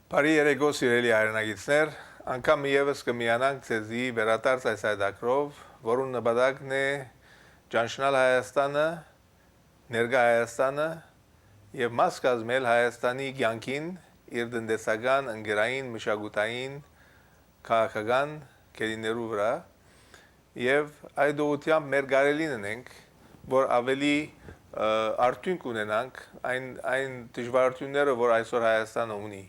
Բարի երեկո սիրելի հայրենագիտներ, անգամ եւս կմիանանք ցեզի վերադարձ այս այդակրով, որուն նպատակն է ճանչնալ Հայաստանը, ներկա Հայաստանը եւ մաս կազմել Հայաստանի կյանքին իր տնտեսական, ընկերային, մշակութային, քաղաքական կերիներու վրա եւ այդ ուղղությամբ մեր գարելին ունենք, որ ավելի արդյունք ունենանք այն դժվարությունները, որ այսօր Հայաստանը ունի։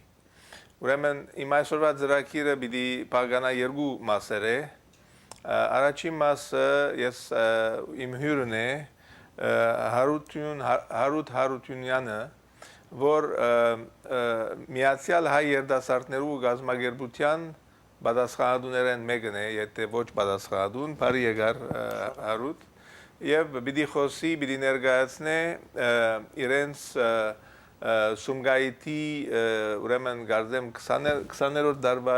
Ուրեմն իմ այսօրվա ծրագիրը պիտի բաղկանա երկու մասեր է։ Առաջին մասը ես իմ հյուրն է Հարութ Հարությունյանը, որ Միացյալ Հայ երիտասարդներու գազագերբության պատասխանատուներեն մեկն է, եթե ոչ պատասխանատուն, բարի եկար Հարութ, եւ պիտի խոսի, պիտի ներկայացնե իրենց Սումգայիթի ուրեմն գարդեմ 20-րդ դարվա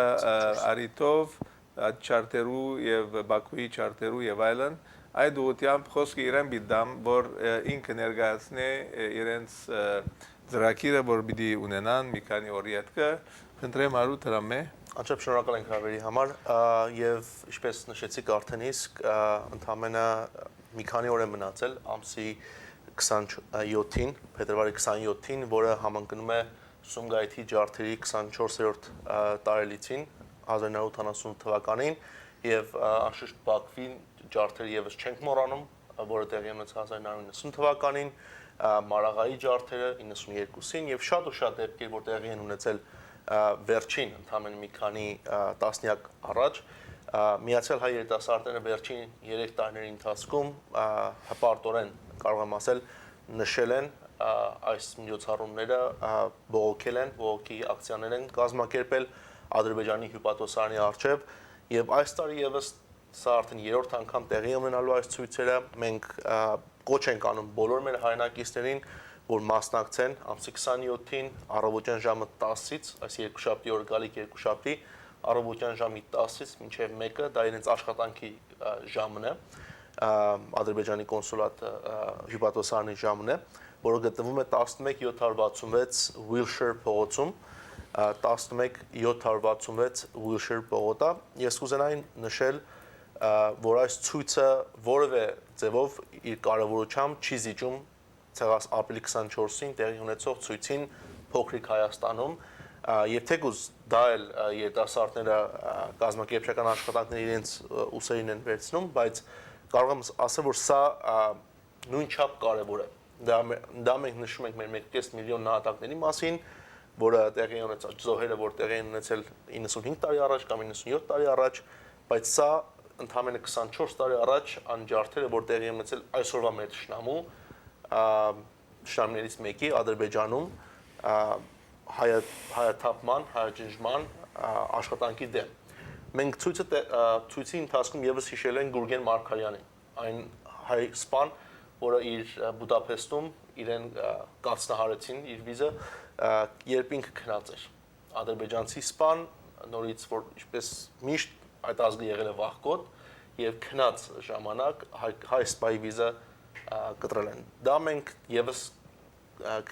արիտով չարտերու եւ Բաքուի չարտերու եւ այլն այդ ուղղությամբ խոսքը իրեն բիդամ որ ինքը ներկայացնե իրենց ծրագիրը որ պիտի ունենան մի քանի օրի հետքը խնդրեմ Հարութ հրամե Անչափ շնորհակալ ենք հավերի համար եւ ինչպես նշեցիք արդեն իսկ ընդամենը մի քանի օր է մնացել ամսի 27-ին, փետրվարի 27-ին, որը համընկնում է Սումգայիթի ջարդերի 24-րդ տարելիցին 1978 թվականին եւ անշուշտ Բաքվի ջարդերը եւս չենք մոռանում, որը տեղի ունեցավ 1990 թվականին, Մարաղայի ջարդերը 92-ին եւ շատ ու շատ դեպքեր, որ տեղի են ունեցել վերջին ընդամենը մի քանի տասնյակ առաջ Միացյալ Հայ երիտասարդները վերջին 3 տարիների ընթացքում հպարտորեն կարող եմ ասել նշել են այս միջոցառումները բողոքել են բողոքի ակցիաներ են կազմակերպել Ադրբեջանի հյուպատոսարանի առջև եւ այս տարի եւս սա արդեն 3-րդ անգամ տեղի ունենալու այս ցույցերը մենք կոչ ենք անում բոլոր մեր հայրենակիցներին որ մասնակցեն ամսի 27-ին առավոտյան ժամը 10-ից այս երկուշաբթի օր գալիք երկուշաբթի առավոտյան ժամի 10-ից մինչև 1-ը դա իրենց աշխատանքի ժամն է Ադրբեջանի կոնսուլատ հյուպատոսարանի ժամն է, որը գտնվում է 11766 Wilshire փողոցում, 11766 Wilshire փողոցը։ Ես կուզենայի նշել, որ այս ցույցը որևէ ձևով իր կարևորությամբ չի զիջում ցեղաս ապրիլի 24-ին տեղի ունեցող ցույցին Փոքրիկ Հայաստանում, եւ թեկուզ դա էլ երիտասարդները կազմակերպչական աշխատանքները իրենց ուսերին են վերցնում, բայց կարող եմ ասել, որ սա նույնչափ կարևոր է։ Դա մենք նշում ենք մեր 1.5 միլիոն նահատակների մասին, որը տեղի ունեցել զոհերը, որ տեղի են ունեցել 95 տարի առաջ կամ 97 տարի առաջ, բայց սա ընդամենը 24 տարի առաջ անջարդերը, որ տեղի են ունեցել այսօրվա մեր շնամներից մեկի Ադրբեջանում հայաթափման, հայաճնջման աշխատանքի դեմ։ Մենք ցույցի ընթացքում եւս հիշել ենք Գուրգեն Մարգարյանին, այն հայ սպան, որը իր Բուդապեստում իրեն կացնահարեցին իր վիզը, երբ ինքը քնած էր։ Ադրբեջանցի սպան, նորից որ ինչպես միշտ այդ ազգը եղել է վախկոտ եւ քնած ժամանակ հայ սպայի վիզը կտրել են։ Դա մենք եւս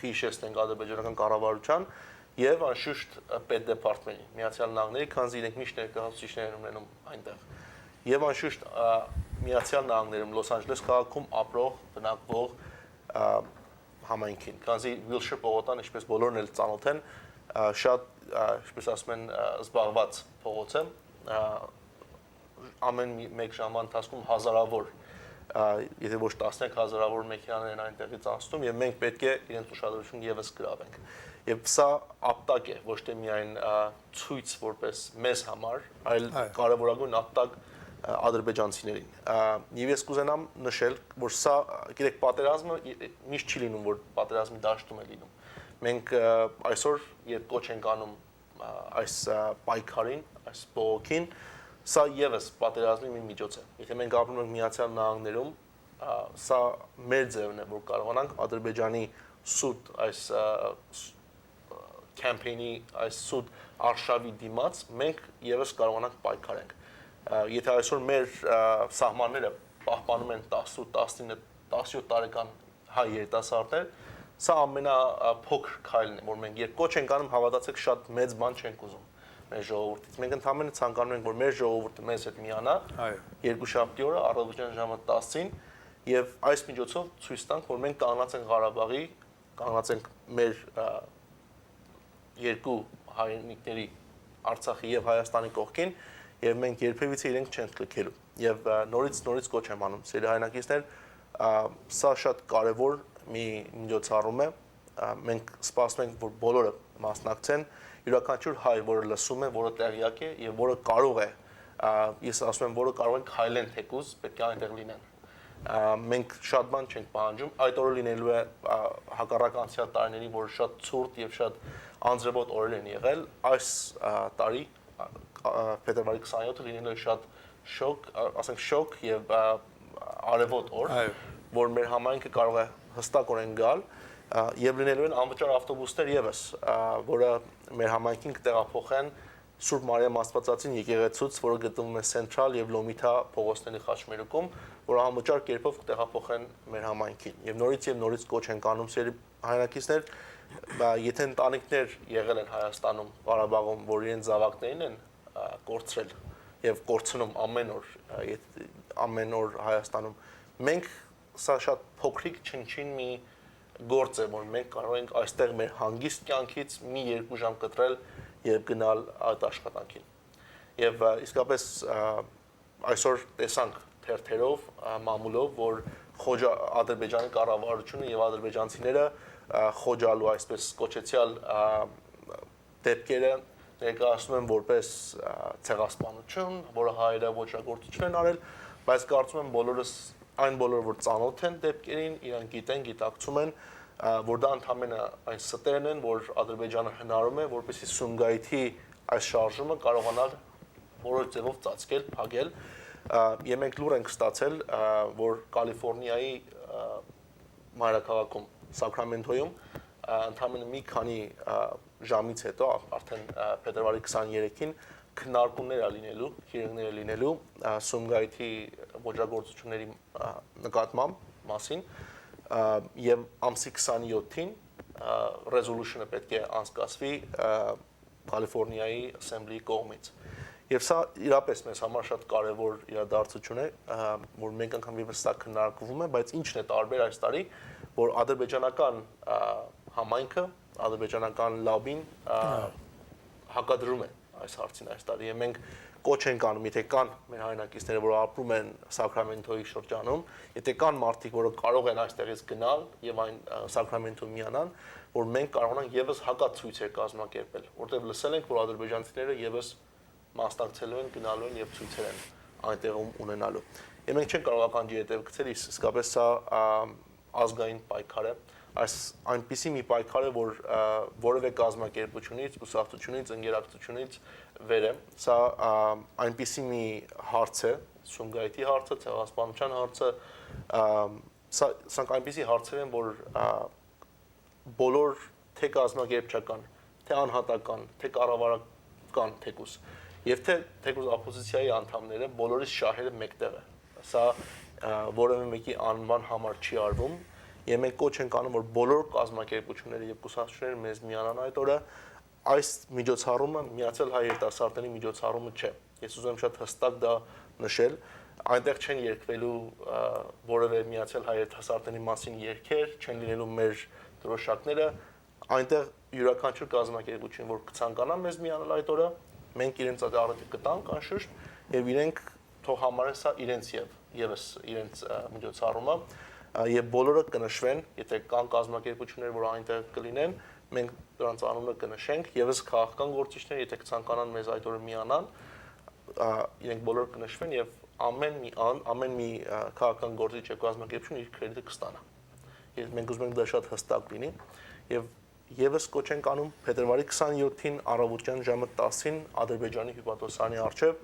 քիհիշեցնենք ադրբեջանական կառավարության եւ անշուշտ պետդեպարտամենտի Միացյալ Նահանգների, քանզի իրենք միշտ ներկայացուցիչներ են ունենում այնտեղ։ Եվ անշուշտ Միացյալ Նահանգներում Լոս Անջելես քաղաքում ապրող, բնակվող համայնքին, քանզի Wilshire փողոցն, ինչպես բոլորն էլ ծանոթ են, շատ, ինչպես ասում են, զբաղված փողոց է, ամեն մեկ ժամվա ընթացքում հազարավոր եթե ոչ տասնյակ հազարավոր մեքենաներ են այնտեղից անցնում եւ մենք պետք է իրենց ուշադրությունը եւս գրավենք։ Եվ սա ապտակ է ոչ թե միայն ցույց որպես մեզ համար, այլ կարևորագույն ապտակ ադրբեջանցիներին։ Եվ ես կուզենամ նշել, որ սա, գիտեք, պատերազմը միշտ չի լինում, որ պատերազմի դաշտում է լինում։ Մենք այսօր երբ կոչ ենք անում այս պայքարին, այս բողոքին, սա եւս պատերազմի մի միջոց է։ Եթե մենք ապրում ենք Միացյալ Նահանգներում, սա մեր ձևն է, որ կարողանանք Ադրբեջանի սուտ այս կամպեյնի, այս սուտ արշավի դիմաց մենք եւս կարողանանք պայքարենք։ Եթե այսօր մեր սահմանները պահպանում են 18, 19, 17 տարեկան հայ երիտասարդներ, Սա ամենափոքր քայլն է, որ մենք երբ կոչ ենք անում, հավատացեք շատ մեծ բան չենք ուզում մեր ժողովրդից։ Մենք ընդհանրապես ցանկանում ենք, որ մեր ժողովուրդը մեզ հետ միանա երկուշաբթի օրը առավոտյան ժամը 10-ին եւ այս միջոցով ցույց տանք, որ մենք կանգնած ենք Ղարաբաղի, կանգնած ենք մեր երկու հայրենիքների Արցախի եւ Հայաստանի կողքին եւ մենք երբևիցե իրենք չենք լքելու։ Եվ նորից կոչ եմ անում սիրելի հայրենակիցներ, սա շատ կարեւոր մի միջոցառում է, մենք սպասում ենք, որ բոլորը մասնակցեն, յուրաքանչյուր հայ, որը լսում է, որը տեղյակ է եւ որը կարող է, ես ասում եմ, որը կարող են քայլեն թեկուզ, պետք է այնտեղ լինեն։ Մենք շատ բան չենք պահանջում, այդ օրը լինելու է հակառակ անցյալ տարիների, որ շատ ցուրտ եւ շատ անձրևոտ օրեր են եղել, այս տարի փետրվարի 27-ը լինելու է շատ շոկ եւ արևոտ օր, որ մեր համայնքը կարող է հստակորեն գալ եւ լինելու են անվճար ավտոբուսներ եւս, որը մեր համայնքին կտեղափոխեն Սուրբ Մարիամ Աստվածածին եկեղեցուց, որը գտնվում է Սենտրալ եւ Լոմիթա փողոցների խաչմերուկում, որը անվճար կերպով կտեղափոխեն մեր համայնքին։ Եվ նորից կոչ ենք անում սերի հայրենակիցներ, եթե ընտանիքներ եղել են Հայաստանում, Ղարաբաղում, որ իրենց զավակներին են կորցրել եւ կորցնում ամեն օր Հայաստանում, մենք սա շատ փոքրիկ չնչին մի գործ է, որ մենք կարող ենք այստեղ մեր հանգիստ կյանքից մի 2 ժամ կտրել եւ գնալ այդ աշխատանքին։ Եվ իսկապես այսօր տեսանք թերթերով, մամուլով, որ Ադրբեջանի կառավարությունը եւ ադրբեջանցիները խոջալու այսպես կոչեցյալ դեպքերը ներկայացնում են որպես ցեղասպանություն, որը հայերը ոչրագործություն են արել, բայց կարծում եմ այն բոլորը, որ ծանոթ են դեպքերին, իրանք գիտեն, գիտակցում են, որ դա ընդհանրապես այն ստերն են, որ Ադրբեջանը հնարում է, որպեսզի Սումգայիթի այս շարժումը կարողանալ որոշ ձևով ծածկել, փակել, եւ մենք լուր ենք ստացել, որ Կալիֆոռնիայի մայրաքաղաքում Սակրամենտոյում ընդհանրապես մի քանի ժամից հետո, արդեն փետրվարի 23-ին քննարկումներ լինելու, հյուրեր լինելու Սումգայիթի ոչրագործությունների նկատմամբ մասին եւ ամսի 27-ին resolution-ը պետք է անցկացվի Կալիֆոռնիայի Assembly-ի կողմից։ Եվ սա իրապես մեզ համար շատ կարևոր իրադարձություն է, որ մենք անգամ եւս սա քննարկվում է, բայց ինչն է տարբեր այս տարի, որ ադրբեջանական համայնքը, ադրբեջանական լոբին հակադրում է այս հարցին այս տարի, եւ մենք կոչ ենք անում, եթե կան մեր հայրենակիցները, որ ապրում են Սակրամենտոյի շրջանում, եթե կան մարդիկ, որոնք կարող են այստեղից գնալ եւ այն Սակրամենտոյում միանան, որ մենք կարողանանք եւս հակացույցեր կազմակերպել, որտեղ լսել ենք, որ ադրբեջանցիները եւս մասնակցելու են, գնալու են եւ ցույցեր են այնտեղում ունենալու։ Եվ մենք չենք կարող ականջի հետև գցել, իսկապես սա ազգային պայքար է, այնպիսի մի պայքար է, որ որևէ կազմակերպությունից, կուսակցությունից, ընկերակցությունից վեր է, սա այնպիսի մի հարց է, Սումգայիթի հարցը, ցեղասպանության հարցը, սրանք այնպիսի հարցեր են, որ բոլոր թե կազմակերպչական, թե անհատական, թե կառավարական թեկուզ եւ թեկուզ օպոզիցիայի անդամները բոլորիս շահերը մեկտեղ է։ Սա որևէ մեկի անման համար չի արվում, եւ մենք կոչ ենք անում, որ բոլոր կազմակերպությունները եւ կուսակցությունները մեզ միանան այդ օրը։ Այս միջոցառումը Միացյալ Հայ երիտասարդների միջոցառումը չէ։ Ես ուզում եմ շատ հստակ դա նշել, այնտեղ չեն երգվելու որևէ Միացյալ Հայ երիտասարդների մասին երգեր, չեն լինելու մեր դրոշակները, այնտեղ յուրաքանչյուր կազմակերպություն, որ կցանկանա մեզ միանալ այդ օրը, մենք իրենց առիթը կտանք անշուշտ եւ իրենք թող համարեն սա իրենց եւս իրենց միջոցառումը եւ բոլորը կնշվեն, եթե կան կազմակերպություններ, որ այնտեղ կլինեն, մենք դրանց անունը կնշենք, եւս քաղաքական գործիչներ, եթե կցանկանան մեզ այդ օրը միանան, իրենք բոլորը կնշվեն եւ ամեն մի քաղաքական գործիչ եւ կազմակերպություն իր կրեդիտը կստանա։ Եվ մենք ուզում ենք դա շատ հստակ լինի եւ եւս կոչ ենք անում փետրվարի 27-ին առավոտյան ժամը 10-ին Ադրբեջանի հյուպատոսարանի առջև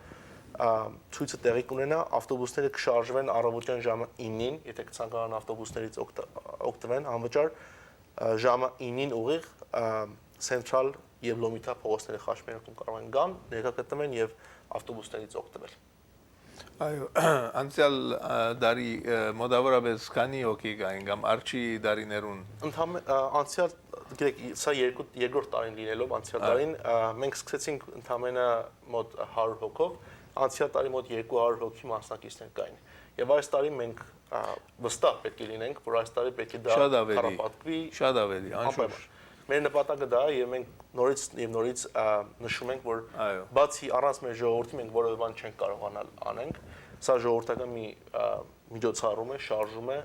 ցույցը տեղի կունենա, ավտոբուսները կշարժվեն առավոտյան ժամը 9-ին, եթե կցանկանան ավտոբուսներից օգտվեն անվճար, ժամը 9-ին ուղիղ Սենտրալ եւ Լոմիթա փողոցների խաչմերուկում կարող են գան, ներկա գտնվեն եւ ավտոբուսներից օգտվել։ Այո, անցյալ դարի մոտավորապես քանի հոգի կային կամ արչի դարիներուն։ Անցյալ գիտեք սա երկրորդ տարին լինելով անցյալ տարին մենք սկսեցինք ընդամենը մոտ 100 հոգով, անցյալ տարի մոտ 200 հոգի մասնակիցներ կային։ Եվ այս տարի մենք վստահ պետք է լինենք, որ այս տարի պետք է դա քարապատկվի, շատ ավելի, անշուշտ։ Մեր նպատակը դա է եւ մենք նորից նշում ենք, որ բացի առանց մեր ժողովրդի մենք որևէ բան չենք կարողանալ անենք։ Սա ժողովրդական մի միջոցառում է, շարժում է,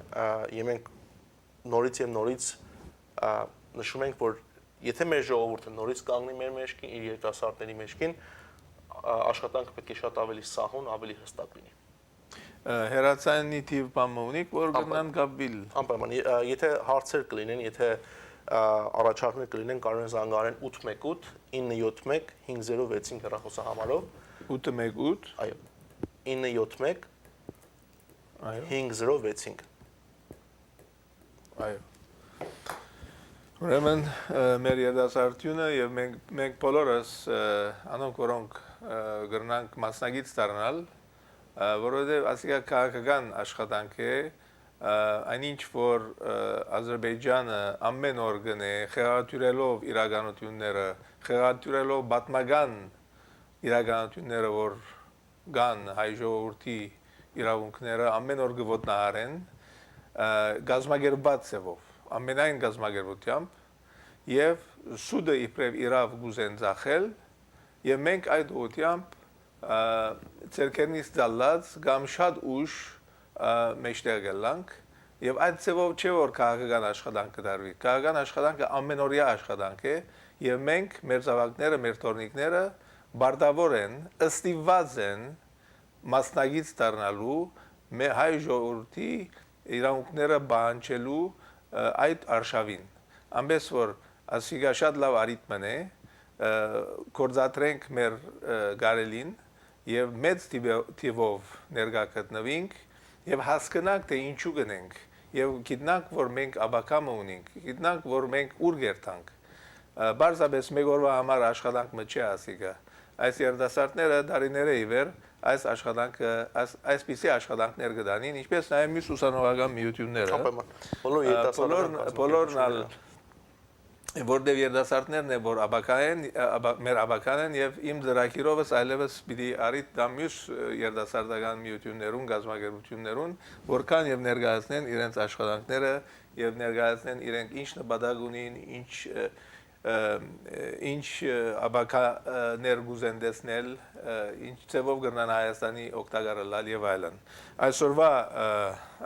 եւ մենք նորից նշում ենք, որ եթե մեր ժողովուրդը նորից կանգնի մեր մեջքին, իր երիտասարդների մեջքին, աշխատանքը պետք է շատ ավելի սահուն, ավելի հստակ լինի։ Հերացանի թիվ բան ունիք, որ գնան կապվել։ Անպայման, եթե հարցեր կլինեն, եթե առաջարկներ կլինեն, կարող են զանգահարեն 818 971 506 հեռախոսահամարով 818 այո 971 այո 506 այո Ուրեմն մեր երդասարտությունը եւ մենք բոլորս անոնք որոնք գրնանք մասնագիտ դառնալ, որովհետեւ ասիկա քաղաքական աշխատանք է, այնինչ որ Ադրբեջանը ամեն օր գնե խեղաթյուրելով իրականությունները, խեղաթյուրելով պատմական իրականությունները, որ կան հայ ժողովրդի իրավունքները ամեն օր գոտնահարեն, գազագերբած ձևով ամենայն գազագերբությամբ եւ սուդը իբրև իրավ գուզեն ցախել եւ մենք այդ ուղությամբ ցերկերնից դալած կամ շատ ուշ մեջտեղ գալանք եւ այդ ձևով չէ որ քաղաքական աշխատանք կդարվի քաղաքական աշխատանքը ամենօրյա աշխատանք է եւ մենք մեր զավակները մեր տորնիկները բարտավոր են ըստիված են մասնագիտ դառնալու մեր հայ ժողովրդի իրավունքները բանջելու այդ արշավին ամենս որ ասիգա շատ լավ արիթմն է կորզատրենք մեր գարելին եւ մեծ տիվով ներկա գտնվենք եւ հասկանանք թե ինչու գնենք եւ գիտնանք որ մենք աբակամ ունենք գիտնանք որ մենք ուր գերտանք բարձրապես մեկ օրվա համար աշխատանք մը ասիգա այս երդասարտները դարիները իվեր այս աշխատանքը այսպիսի աշխատանքներ կդանին ինչպես նաև մյուս ուսանողական միությունները բոլորն որտեղ երդասարտներն է որ մեր աբական են եւ իմ դրակիրովս այլևս պիտի արիտ դա մյուս երդասարտական միություններուն գազագերբություններուն որքան եւ ներկայացնեն իրենց աշխատանքները եւ ներկայացնեն իրենք ինչ նպատակ ունին ինչ աբականեր գուզեն տեսնել, ինչ ձևով կգնան Հայաստանի օգտակարել եւ այլն։ Այսօրվա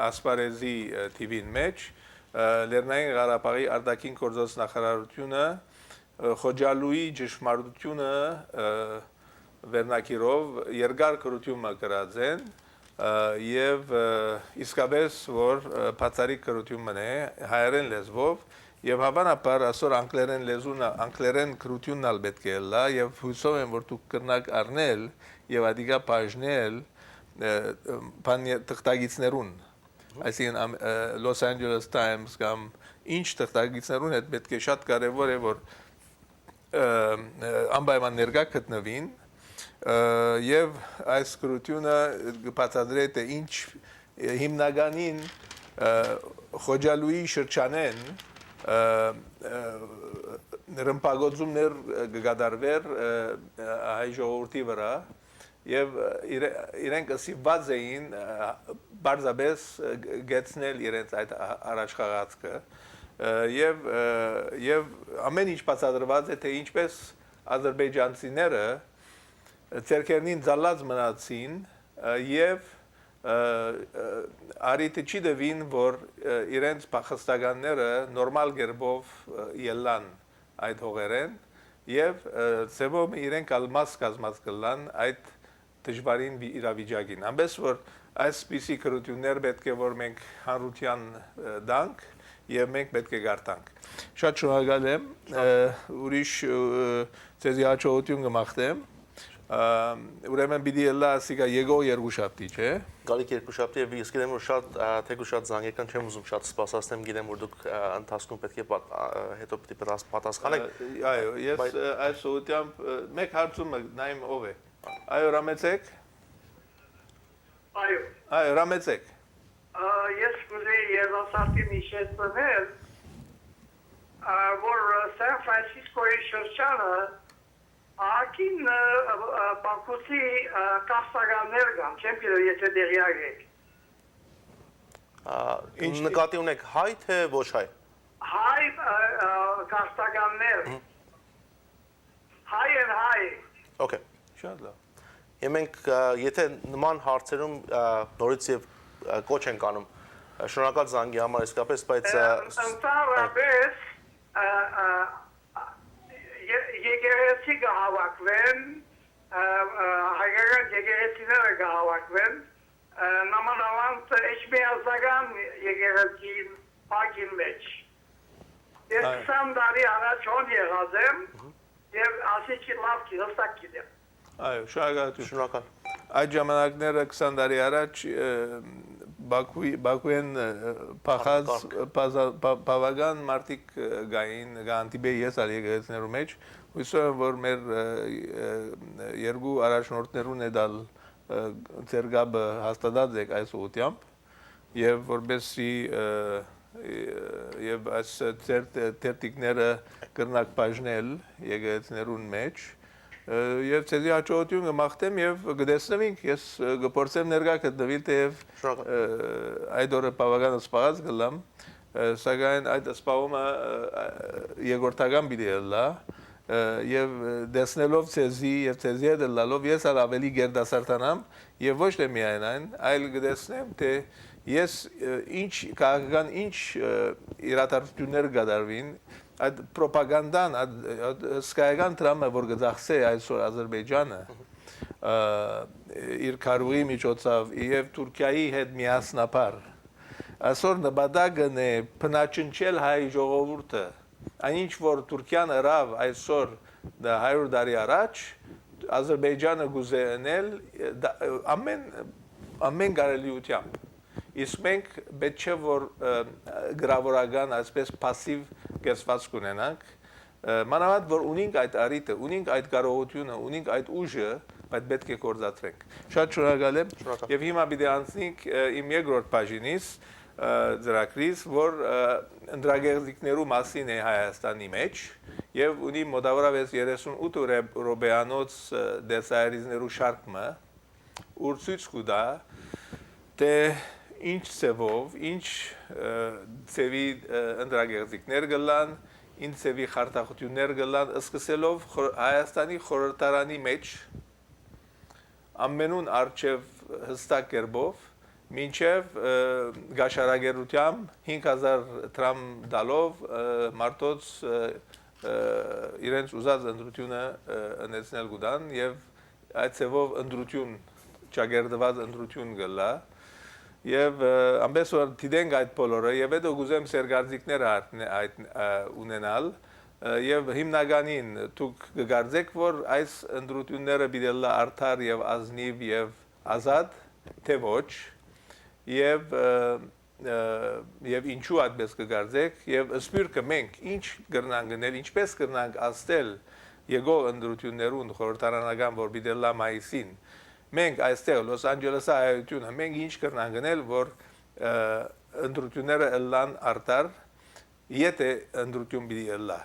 ասպարեզի TV-ին մեջ Լեռնային Ղարաբաղի արտաքին գործոս նախարարությունը Խոջալույի ճշմարտությունը վերնակիրով երկար կրություն կրած են եւ իսկապես որ բացարիք կրություն է հայերեն լեզվով Եվ հավանաբար այսօր անգլերեն կրությունն ալ պետք է լա եւ հույսով եմ որ դուք կրնակ առնել եւ ադիգա բաժնել թղթագիտներուն այսինքն Los Angeles Times կամ ինչ թղթագիտներուն հետ պետք է շատ կարեւոր է որ անպայման ներկա գտնվին եւ այս կրությունը բացատրե թե ինչ հիմնականին Խոջալույի շրջանեն Ռմպագոծումներ գդարվեր հայ ժողովրդի վրա եւ իրենք ասիված էին բարձաբես գեցնել իրենց այդ առաջխաղացքը եւ ամեն ինչ բացատրված է թե ինչպես ադրբեջանցիները ցերկերնին զալած մնացին եւ Արիթը չի դվին, որ իրենց պախստականները նորմալ գերբով ելան այդ հողերեն և ծևով իրենք ալմաս կազմած կլան այդ դժվարին իրավիճակին։ Ամենս, որ այսպիսի կրություններ պետք է, որ մենք հանրության դանք և մենք պետք է գարտանք։ Շատ շնորհակալ եմ, ուրիշ ձեզի հաջողություն կմաղթեմ։ Ուրեմն պիտի ելա ասիկա եկող երկուշաբթի, չէ՞։ Գալիք երկուշաբթի եւ ես գիտեմ որ շատ թեկուզ շատ զանգեկան չեմ ուզում շատ սպասացնեմ, գիտեմ որ դուք ընթացքում պետք է հետո պիտի պատասխանեք։ Այո, ես այս ուղղությամբ մեկ հարցում նայեմ ով է։ Այո, ռամեցեք։ Այ հրամեցեք։ Ես կուզեի երիտասարդին հիշեցնել, որ Սան Ֆրանցիսկոյի շրջանը ակին Բաքուի կախսականներ կան, չեմ գիտեմ եթե դեղյակ եք։ Ինչ նկատի ունեք հայ թե ոչ հայ։ Հայ կախսականներ։ Հայ են հայ։ Okay։ Շատ լավ։ Եվ մենք եթե նման հարցերում նորից եւ կոչ ենք անում շնորհակալ զանգի համար իսկապես, բայց ընդհանրապես եկեղեցի կհավաքվեն, հայկական եկեղեցիները կհավաքվեն, նամանավանդ էջմիածնական եկեղեցի պակին մեջ։ Ես 20 տարի առաջ հոն եղած եմ և ասիքի լավ հստակ գիտեմ։ Այո, շնորհակալ։ Այդ ժամանակները 20 տարի առաջ Բաքուեն փախած բավական մարդիկ գային գանտիբե ես ալ եկեղեցիներու մեջ հույսով եմ որ մեր երկու առաջնորդներուն է դալ ցերգաբը հաստատած եք այս ուղությամբ եւ որբեսի եւ այս տերտիկները կրնակ բաժնել եկեղեցիներուն մեջ Եվ ցեզի հաջողություն կմաղթեմ եւ կդեսնենք ես կփորձեմ ներկա գտնվել թեև այդ օրը բավական սպառած գլամ սակայն այդ սպառումը երկրորդական պիտի լա եւ դեսնելով ցեզի եւ ցեզի հետ լալով ես ավելի գերդասարտանամ եւ ոչ թե միայն այն այլ կդեսնեմ թե ես ինչ քաղաքական ինչ իրադարձություններ կդարվին այդ պրոպագանդան սկայական տրամը որ գծախսե այսօր Ադրբեջանը իր քարուի միջոցով եւ Թուրքիայի հետ միասնապար այսօր նպատակն է փնաչնչել հայ ժողովուրդը այնինչ որ Թուրքիան հրավ այսօր 100 տարի առաջ Ադրբեջանը գուզենել ամեն կարելիությամբ Իսկ մենք պետք չէ որ գրավորական այսպես пассив կեսված կունենանք մանավանդ որ ունենք այդ արիտը ունենք այդ կարողությունը ունենք այդ ուժը բայց պետք է կործացրենք շատ շնորհակալ եմ եւ հիմա պիտի անցնենք իմ երկրորդ բաժինից ծրագրից որ ընդրագեղձիկներու մասին է Հայաստանի մեջ եւ ունի մոտավորապես 38 ռոբեանոց դեսայրիզներու շարքը ուր ցույց կտա թե ինչ ծևով, ինչ ծևի ընդրագեղձիկներ գլան, ինչ ծևի խարտախություններ գլան, սկսելով Հայաստանի խորհրդարանի մեջ ամենուն արջև հստակ կերպով, մինչև գաշարագերությամբ 5000 դրամ դալով մարդոց իրենց ուզած ընտրությունը ընեցնել գուտան եւ այդ ծևով ընտրություն, ճագերդված ընտրություն գլա Եվ ամբես որ դիտենք այդ բոլորը եւ հետո գուզեմ սերգարձիկներ ունենալ եւ հիմնականին դուք կգարձեք որ այս ընդրությունները պիտի լա արդար եւ ազնիվ եւ ազատ թե ոչ եւ ինչու այդպես կգարձեք եւ սպյուրքը մենք ինչ կրնանք գնել ինչպես կրնանք աստել եկող ընդրություններուն խորհրդարանական որ պիտի լա մայիսին Մենք այստեղ Լոս Անջելեսի այությունը մենք ինչ կրնանք գնել որ ընդրությունները ըլլան արդար եթե ընդրություն պիտի ըլլա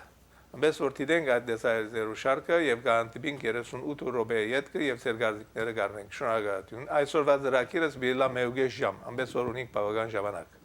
Ամբես որ դիտենք այդ դեսայրիզներու շարքը եւ կանտիբինք 38 րոպե յետքը եւ սերգարձիկները կառնենք շնորհակալություն այսօրվա ծրագիրս պիտի լա մեուգե ժամ ամբես որ ունենք բավական ժամանակ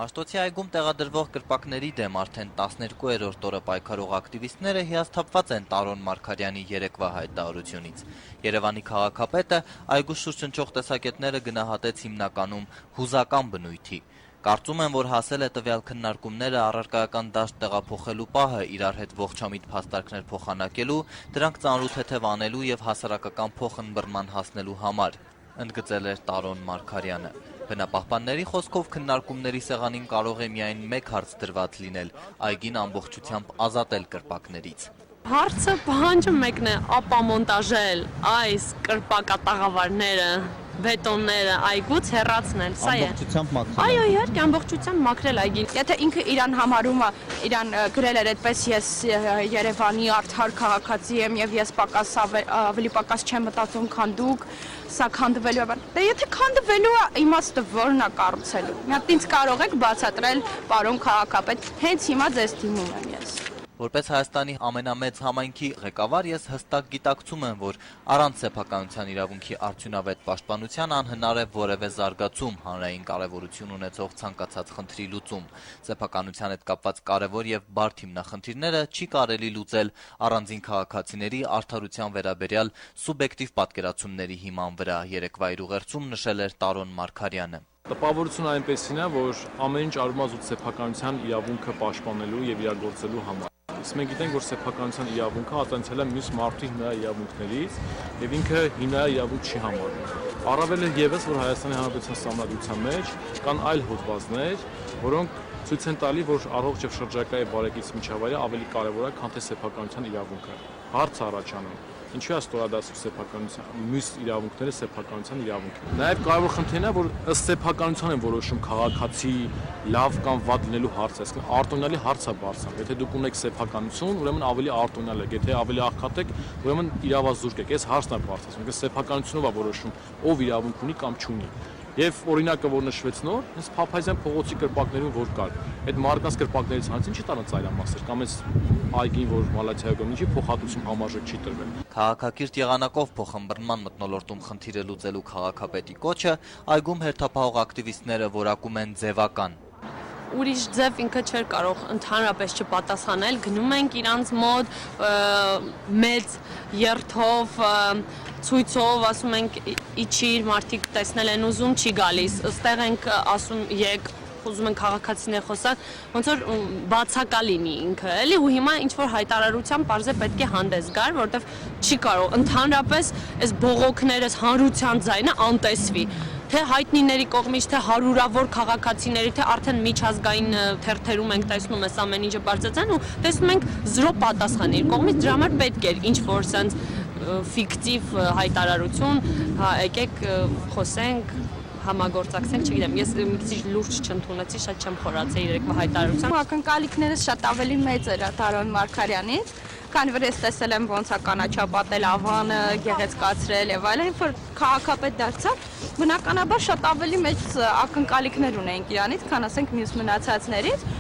Մաշտոցի այգում տեղադրվող կրպակների դեմ արդեն 12-րդ օրը պայքարող ակտիվիստները հիասթափված են Տարոն Մարգարյանի երեկվա հայտարարությունից։ Երևանի քաղաքապետը այգու շուրջ հնչող տեսակետները գնահատեց հիմնականում հուզական բնույթի։ Կարծում եմ, որ հասել է տվյալ քննարկումները առարկայական դաշտ տեղափոխելու պահը իրար հետ ողջամիտ փաստարկներ փոխանակելու, դրանք ծանրութեթև անելու եւ հասարակական փոխըմբռնման հասնելու համար, ընդգծել էր Տարոն Մարգարյանը։ Բնապահպանների խոսքով քննարկումների սեղանին կարող է միայն մեկ հարց դրված լինել՝ այգին ամբողջությամբ ազատել կրպակներից։ Հարցը պահանջը մեկն է ապամոնտաժել այս կրպակատաղավարները բետոնները այգուց հեռացնել։ Սա է։ Ամբողջությամբ մաքրել։ Այո, իհարկե, ամբողջությամբ մաքրել այգին։ Եթե ինքը իրան համարում է, իրան գրել էր այդպես ես Երևանի արդար քաղաքացի եմ եւ ես պակաս ավելի պակաս չեմ մտածում, քան դուք, սա քանդվելու է։ Դե եթե քանդվելու է, իմաստը որն է կառուցելու։ Մի հատ ինձ կարող եք բացատրել, պարոն քաղաքապետ, հենց հիմա ձեզ դիմում եմ ես։ Որպես Հայաստանի ամենամեծ համայնքի ղեկավար ես հստակ գիտակցում եմ, որ առանց սեփականության իրավունքի արդյունավետ պաշտպանության անհնար է որևէ զարգացում, հանրային կարևորություն ունեցող ցանկացած խնդրի լուծում։ Սեփականության հետ կապված կարևոր եւ բարդ հիմնախնդիրները չի կարելի լուծել առանձին քաղաքացիների արդարության վերաբերյալ սուբյեկտիվ պատկերացումների հիման վրա, երեկվա իր ուղերձում նշել էր Տարոն Մարգարյանը։ Տպավորությունը այնպեսին է, որ ամեն ինչ արվում է զուտ սեփականության իրավունքը պաշտպանելու եւ իրագործելու համար։ Իսկ մենք գիտենք, որ սեփականության իրավունքը արտանցել է մյուս մարդու հիմնարար իրավունքներից եւ ինքը հիմնարար իրավունք չի համարվում։ Առավել եւս, որ Հայաստանի Հանրապետության Սահմանադրության մեջ կան այլ հոդվածներ, որոնք ցույց են տալի, որ առողջ եւ շրջակա բարեկից միջավայրը ավելի կարեւոր է, քան թե սեփականության իրավունքը։ Հարց առաջանում. ինչու է ստորադասում սեփականության մյուս իրավունքները սեփականության իրավունքը։ Նաև կարևոր խնդիրն է, որ ըստ սեփականության են որոշում քաղաքացի լավ կամ վատ լինելու հարցը, այսինքն արտոնյալի հարցը բարձրանում։ Եթե դուք ունեք սեփականություն, ուրեմն ավելի արտոնյալ եք, եթե ավելի աղքատ եք, ուրեմն իրավազուրկ եք։ Այս հարցն է բարձրացնում, այսինքն սեփականությունով է որոշում ով իրավունք ունի կամ չունի։ Եվ օրինակը, որ նշվեց նոր, հենց Փափազյան փողոցի կրպակներում որ կար, այդ մարդկանց կրպակներից հանց ինչի տանը ծայրամասեր կամ այս այգին, որ Մալաթիայում ինչի փոխհատուցում համարժեք չի տրվել։ Քաղաքակիրթ եղանակով փոխըմբռնման մթնոլորտում խնդիրը լուծելու քաղաքապետի կոչը այգում հերթապահող ակտիվիստները որակում են ձևական։ Ուրիշ ձև ինքը չէր կարող ընդհանրապես չպատասխանել, գնում ենք իրանց մոտ մեծ երթով, ցույցով, ասում ենք իջիր, մարդիկ տեսնել են ուզում, չի գալիս, ըստեղ ենք ասում եկ, ուզում են քաղաքացիներ խոսալ, ոնց որ բացակա լինի ինքը, էլի, ու հիմա ինչ որ հայտարարությամբ պարզե պետք է հանդես գար, որովհետև չի կարող ընդհանրապես այս բողոքները, հանրության ձայնը անտեսվի։ Թե հայտնիների կողմից, թե հարյուրավոր քաղաքացիների, թե արդեն միջազգային թերթերում ենք տեսնում այս ամեն ինչը բարձրացան ու տեսնում ենք զրո պատասխան իր կողմից, դրա համար պետք էր ինչ որ sense ֆիկտիվ հայտարարություն, հա, եկեք խոսենք, համագործակցենք, չգիտեմ, ես մի քիչ լուրջ չընդունեցի, շատ չեմ խորացել երեկվա հայտարարության։ Ակնկալիքներս շատ ավելի մեծ էր Տարոն Մարգարյանից, քանի որ ես տեսել եմ ոնց է կանաչապատել Ավանը, գեղեցկացրել եւ այլն, որ քաղաքապետ դարձավ, բնականաբար շատ ավելի մեծ ակնկալիքներ ունեինք իրանից, քան ասենք մյուս մնացածներից։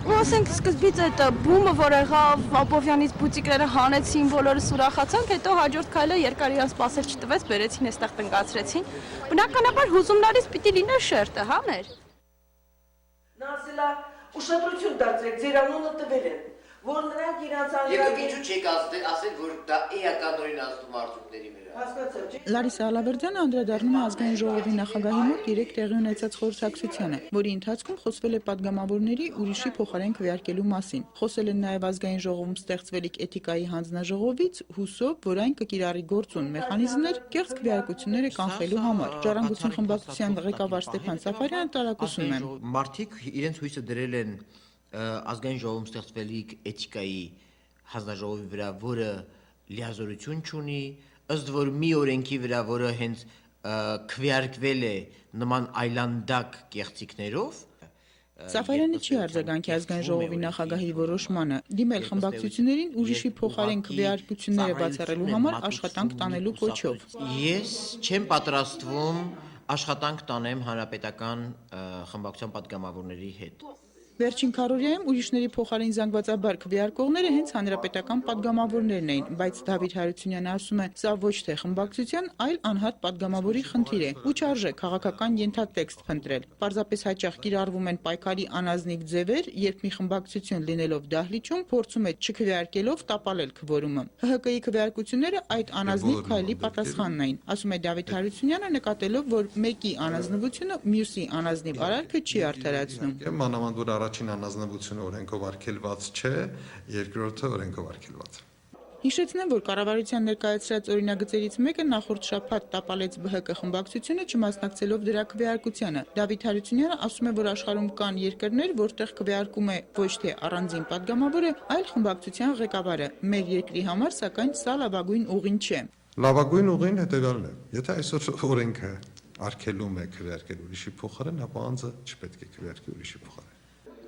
Ու ասենք սկզբից այդ բումը, որ եղավ, Ապովյանից բուտիկները հանեցին, բոլորս ուրախացանք, հետո հաջորդ քայլը երկար իրան սպասել չտվեց, բերեցին այստեղ տնկացրեցին։ Բնականաբար հուզումնարից պիտի լիներ շերտը, հա մեր։ Նա ասել է ուշադրություն դարձրեք, ձեր անունը տվել են, որ նրանք իրանց Եվ ինչու չեք ասել, որ դա էականորեն ազդում արդյունքների վրա։ Լարիսա Ալավերդյանը անդրադառնում է ազգային ժողովի նախագահի մոտ երեկ տեղի ունեցած խորհրդակցությանը, որի ընթացքում խոսվել է падգամավորների ուրիշի փոխարեն քվեարկելու մասին։ Խոսել են նաև ազգային ժողովում ստեղծվելիք էթիկայի հանձնաժողովից, հուսով, որ այն կկիրառի գործուն մեխանիզմներ կեղծ քվեարկությունները կանխելու համար։ Ժառանգություն խմբակցության ղեկավար Ստեփան Սաֆարյանը տարակուսում է։ Մարդիկ իրենց հույսը դրել են ազգային ժողովում ստեղծվելիք էթիկայի հանձնաժողովի վրա, որը լիազորություն չունի, ըստ որ մի օրենքի վրա, որը հենց քվեարկվել է նման այլանդակ կեղծիքներով։ Սաֆարյանը չի արձագանքի ազգային ժողովի նախագահի որոշմանը, դիմել խմբակցություններին ուրիշի փոխարեն քվեարկությունները բացառելու համար աշխատանք տանելու կոչով։ Ես չեմ պատրաստվում աշխատանք տանեմ հանրապետական խմբակցության падգամավորների հետ։ Վերջին քառորյայում ուրիշների փոխարեն զանգվածաբար քվեարկողները հենց հանրապետական падգամավորներն էին, բայց Դավիթ Հարությունյանը ասում է, սա ոչ թե խմբակցության, այլ անհատ падգամավորի խնդիր է, ու չարժե քաղաքական ենթատեքստ փնտրել։ Պարզապես հաճախ կիրառվում են պայքարի անազնիվ ձևեր, երբ մի խմբակցություն լինելով դահլիճում փորձում է չքվեարկելով տապալել քվորումը։ ՀՀԿ-ի քվեարկությունները այդ անազնիվ քայլի պատասխանն էին, ասում է Դավիթ Հարությունյանը, նկատելով, որ մեկի անազնվությունը մյուսի անազնիվ արարքը չի արդարացնում։ Առաջին անազնվությունը օրենքով արգելված չէ, երկրորդը օրենքով արգելված է։ Հիշեցնեմ, որ կառավարության ներկայացրած օրինագծերից մեկը նախորդ շաբաթ տապալեց ԲՀԿ խմբակցությունը չմասնակցելով դրա քվեարկությանը։ Դավիթ Հարությունյանը ասում է, որ աշխարհում կան երկրներ, որտեղ քվեարկում է ոչ թե առանձին падգամավորը, այլ խմբակցության ղեկավարը։ Մեր երկրի համար, սակայն, սա լավագույն ուղին չէ։ Լավագույն ուղին հետևյալն է. եթե այսօր օրենքը արգելում է քվեարկել ուրիշի փոխարեն, ապա անձը չպետք է քվեարկի ուրիշի փոխարեն։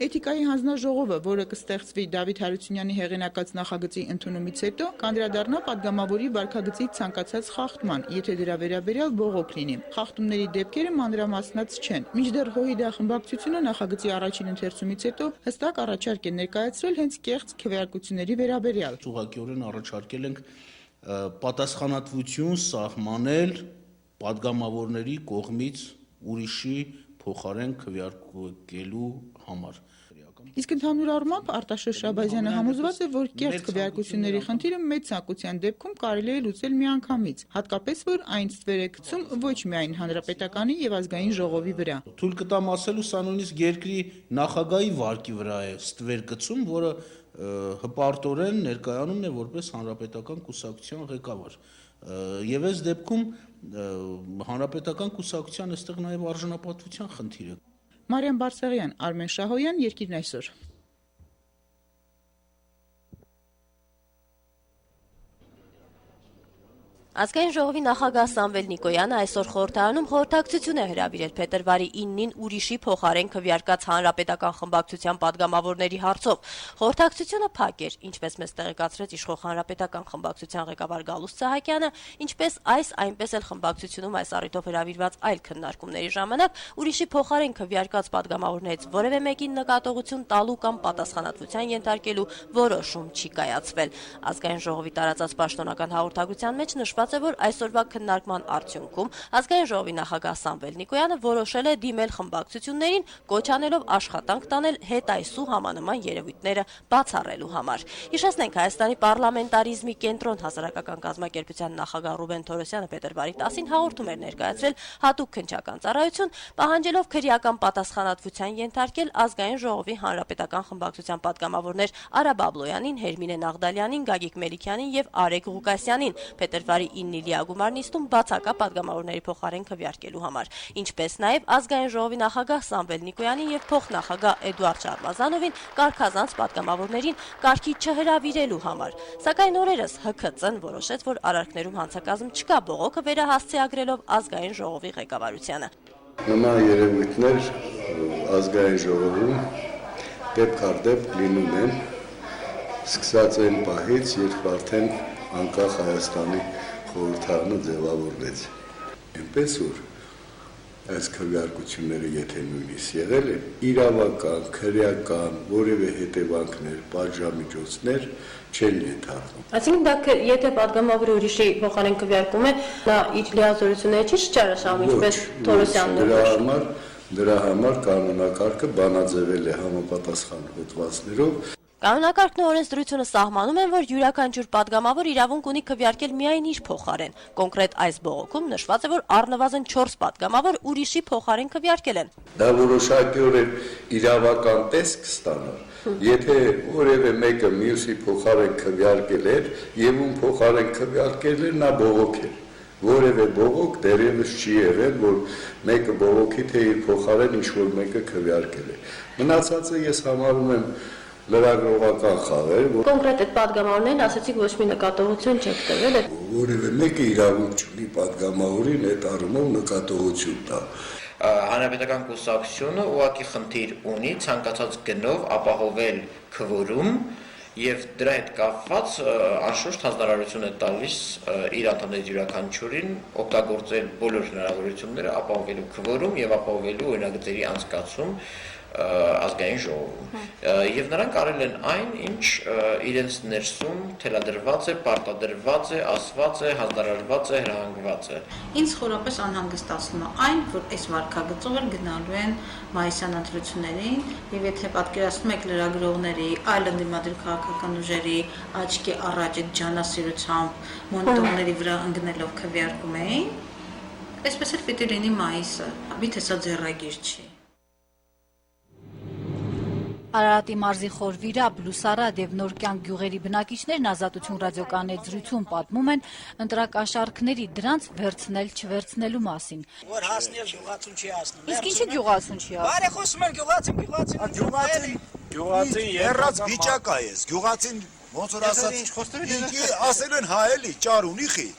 Էթիկայի հանձնաժողովը, որը կստեղծվի Դավիթ Հարությունյանի հեղինակած նախագծի ընդունումից հետո, կանդրադառնա падգամավորի վարքագծի ցանկացած խախտման, եթե դրա վերաբերյալ բողոք լինի։ Խախտումների դեպքերը մանրամասնած չեն։ Մինչդեռ ՀՅԴ խմբակցությունը նախագծի առաջին ընթերցումից հետո հստակ առաջարկ է ներկայացրել հենց կեղծ քվեարկությունների վերաբերյալ։ Ուղղակիորեն առաջարկել ենք պատասխանատվություն սահմանել падգամավորների կողմից ուրիշի փոխարեն քվեարկելու համար։ Իսկ ընդհանուր առմամբ Արտաշես Շաբազյանը համոզված է, որ կեղծ քվեարկությունների խնդիրը մեծ ցանկության դեպքում կարելի է լուծել միանգամից, հատկապես որ այն ստվեր է գցում ոչ միայն հանրապետականի եւ ազգային ժողովի վրա։ Թույլ կտամ ասելու, սա նույնիսկ երկրի նախագահի վարկի վրա է ստվեր գցում, որը հպարտորեն ներկայանում է որպես հանրապետական կուսակցության ղեկավար։ Եվ այս դեպքում հանրապետական կուսակցության այստեղ նաև արժանապատվության խնդիր է։ Մարիամ Բարսեղյան, Արմեն Շահոյան, Երկիրն այսօր։ Ազգային ժողովի նախագահ Սամվել Նիկոյանը այսօր խորհրդարանում խորհրդակցություն է հրավիրել փետրվարի 9-ին ուրիշի փոխարեն քվեարկած հանրապետական խմբակցության падգամավորների հարցով։ Խորհրդակցությունը փակ էր, ինչպես մեզ տեղեկացրեց իշխող հանրապետական խմբակցության ղեկավար Գալուստ Սահակյանը, ինչպես այնպես էլ խմբակցությունում այս առիթով հրավիրված այլ քննարկումների ժամանակ ուրիշի փոխարեն քվեարկած падգամավորներից որևէ մեկին նկատողություն տալու կամ պատասխանատվության ենթարկելու որոշում չի կայացվել։ Ազգային ժողովի տարածած պաշտոնական հաղորդագրության մեջ նշված է, որ այսօրվա քննարկման արդյունքում ազգային ժողովի նախագահ Սամվել Նիկոյանը որոշել է դիմել խմբակցություններին, կոչ անելով աշխատանք տանել հետայսու համանման երևույթները բացառելու համար։ Հիշեցնենք, Հայաստանի պարլամենտարիզմի կենտրոն հասարակական կազմակերպության նախագահ Ռուբեն Թորոսյանը փետրվարի 10-ին հաղորդում էր ներկայացրել հատուկ քննչական ծառայություն, պահանջելով քրեական պատասխանատվության ենթարկել ազգային ժողովի հանրապետական խմբակցության падգամավորներ Արա Բաբլոյանին, Հերմինե Նաղդալյանին, Գագիկ Մելիքյանին եւ Արեգ Ղուկասյանին փետրվարի 9-ի լիագումար նիստում բացակա падգամավորների փոխարեն քվեարկելու համար, ինչպես նաև ազգային ժողովի նախագահ Սամվել Նիկոյանին եւ փոխնախագահ Էդուարդ Շարմազանովին կարգազանց падգամավորներին կարգի չհրավիրելու համար։ Սակայն օրերս ՀՔԾ-ն որոշեց, որ արարքներում հանցակազմ չկա, բողոքը վերահասցեագրելով ազգային ժողովի ղեկավարությանը։ Նման երևույթներ ազգային ժողովում դեպք առ դեպք լինում են, սկսած այն պահից, երբ արդեն անկախ Հայաստանի խորհրդարանը ձևավորվեց։ Այնպես որ այս քվեարկությունները եթե նույնիսկ եղել են, իրավական, քրեական, որևէ հետևանքներ, պատժամիջոցներ չեն ենթարկվում։ Այսինքն դա եթե падգամավորը ուրիշի փոխարեն քվեարկում է, նա իր լիազորությունները չի չարաշահում, ինչպես Թորոսյանն դրա համար կանոնակարգը բանաձևել է համապատասխան հոդվածներով։ Կանոնակարգն ու օրենսդրությունը սահմանում են, որ յուրաքանչյուր падգամավոր իրավունք ունի քվեարկել միայն իր փոխարեն։ Կոնկրետ այս բողոքում նշված է, որ առնվազն 4 падգամավոր ուրիշի փոխարեն քվեարկել են։ Դա որոշակիորեն իրավական տեսք ստանար, եթե որևէ մեկը մյուսի փոխարեն քվեարկել էր եւ ում փոխարեն քվեարկել էր, նա բողոքել։ Որևէ բողոք դեռևս չի եղել, որ մեկը բողոքի թե իր փոխարեն ինչ-որ մեկը քվեարկել է։ Մնացածը ես համարում եմ լրագրողական խաղեր, որ կոնկրետ այդ падգամավորներին ասացիք ոչ մի նկատողություն չեք տվել, որևէ մեկը իրավունք չունի падգամավորին այդ առումով նկատողություն տա։ Հանրապետական կուսակցությունը ուղղակի խնդիր ունի ցանկացած գնով ապահովել քվորում եւ դրա հետ կապված անշուշտ հանձնարարություն է տալիս իր անդամների յուրաքանչյուրին օգտագործել բոլոր հնարավորությունները ապահովելու քվորում եւ ապահովելու օրինագծերի անցկացում ազգային ժողովում եւ նրանք արել են այն, ինչ իրենց ներսում թելադրված է, պարտադրված է, ասված է, հանձնարարված է, հրահանգված է։ Ինձ խորապես անհանգստացնում է այն, որ այս վարքագծով էլ գնալու են մայիսյան ընտրություններին եւ եթե պատկերացնում եք լրագրողների, այլ ընդդիմադիր քաղաքական ուժերի աչքի առաջ այդ ջանասիրությամբ մոնիտորների վրա ընկնելով քվեարկում էին, այսպես էլ պիտի լինի մայիսը, միթե սա ձեռագիր չի։ Արարատի մարզի Խորվիրապ, Լուսարատ եւ Նորկյան գյուղերի բնակիչներն Ազատություն ռադիոկայանի զրույցում պատմում են ընտրակաշառքների դրանց վերցնել չվերցնելու մասին։ Որ հասնել գյուղացուն չի հասնում։ Իսկ ինչի գյուղացուն չի հասնում։ Բարի խոսում են գյուղացին երրած վիճակա ես։ Գյուղացին ոնց որ ասած ասել են հայելի ճար ունի խի։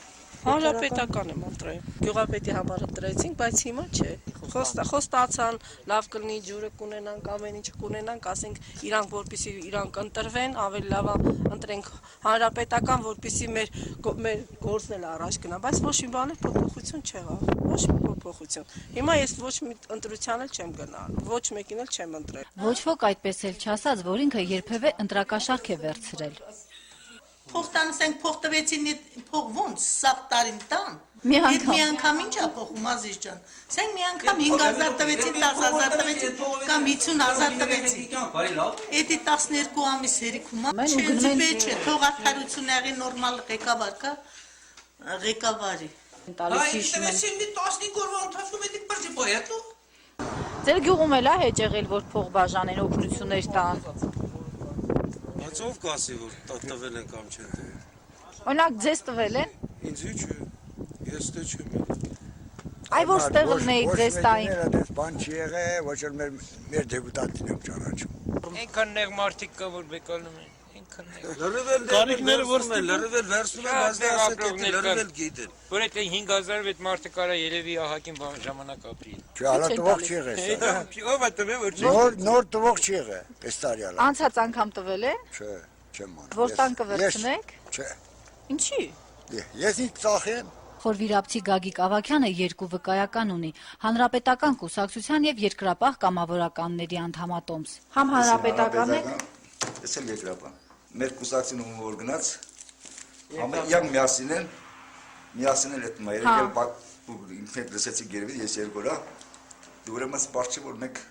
Հանրապետական եմ ընտրել։ Գյուղապետի համար ընտրեցինք, բայց հիմա չէ։ Խոստացան, լավ կլինի, ջուրը կունենանք, ամեն ինչը կունենանք, ասենք իրանք որպեսի իրանք ընտրվեն, ավելի լավ ընտրենք հանրապետական, որպեսի մեր գործն էլ առաջ գնա, բայց ոչ մի բան փոփոխություն չեղավ, ոչ մի փոփոխություն։ Հիմա ես ոչ մի ընտրության էլ չեմ գնալ, ոչ մեկին էլ չեմ ընտրել։ Ոչ ոք այդպես էլ չասաց, որ ինքը երբևէ ընտրակաշառք է վերցրել։ Փող տանսենք, փող տվեցին, փող ոնց, սաղ տարին տան։ Մի Մի անգամ ինչ է փոխում, Ազիզ ջան։ Սենք մի անգամ 5000 տվեցին, 10000 տվեցին, կամ 50000 տվեցին։ Էդի 12 ամիս հերիքում է, չէ, թող արդարություն եղի նորմալ ղեկավար կա, ղեկավարի։ Տվեցին մի 15 օրվա ընթացքում էդի բրճի պոյետու։ Ձեր գյուղում էլ է հեչ եղել, որ փող բաժանեն, օգնություններ տան։ Բայց ով կասի, որ տվել են կամ չեն տվել։ Օրինակ ձեզ տվել են։ Ինձ չէ, ես դե չեմ։ Այ որ ստեղ լնեիք ձեզ տային։ Այդպես բան չի եղել, ոչ որ մեր դեպուտատին եմ ճանաչում։ Այնքան նեղ մարդիկ կա, որ բեկանում են։ Կարիքները որն է, լրիվել վերցնում են, բայց դա ասեք լրիվել գիտեն։ Որ այդ 5000 այդ մարդը կարա երևի ահագին ժամանակ ապրի։ Չէ, հալա տվող չի եղել։ Ո՞վ է տվել, որ չի։ Նոր տվող չի եղել, այս տարյալը։ Անցած անգամ տվել է։ Չէ, չեմ անում։ Որ տան կվերցնեք։ Չէ։ Ինչի։ Ես ինձ ծախեմ։ Խորվիրապցի Գագիկ Ավագյանը երկու վկայական ունի՝ Հանրապետական կուսակցության եւ Երկրապահ կամավորականների անդամատոմս։ Համ հանրապետական եք։ Ես էլ երկրապահ։ Մեր կուսակցությունը որ գնաց, համարյա միասին էլ այդ մայրը ինքնետ լսեցի գերվի, ես երկորա, ուրեմն սպարտ չէ, որ մենք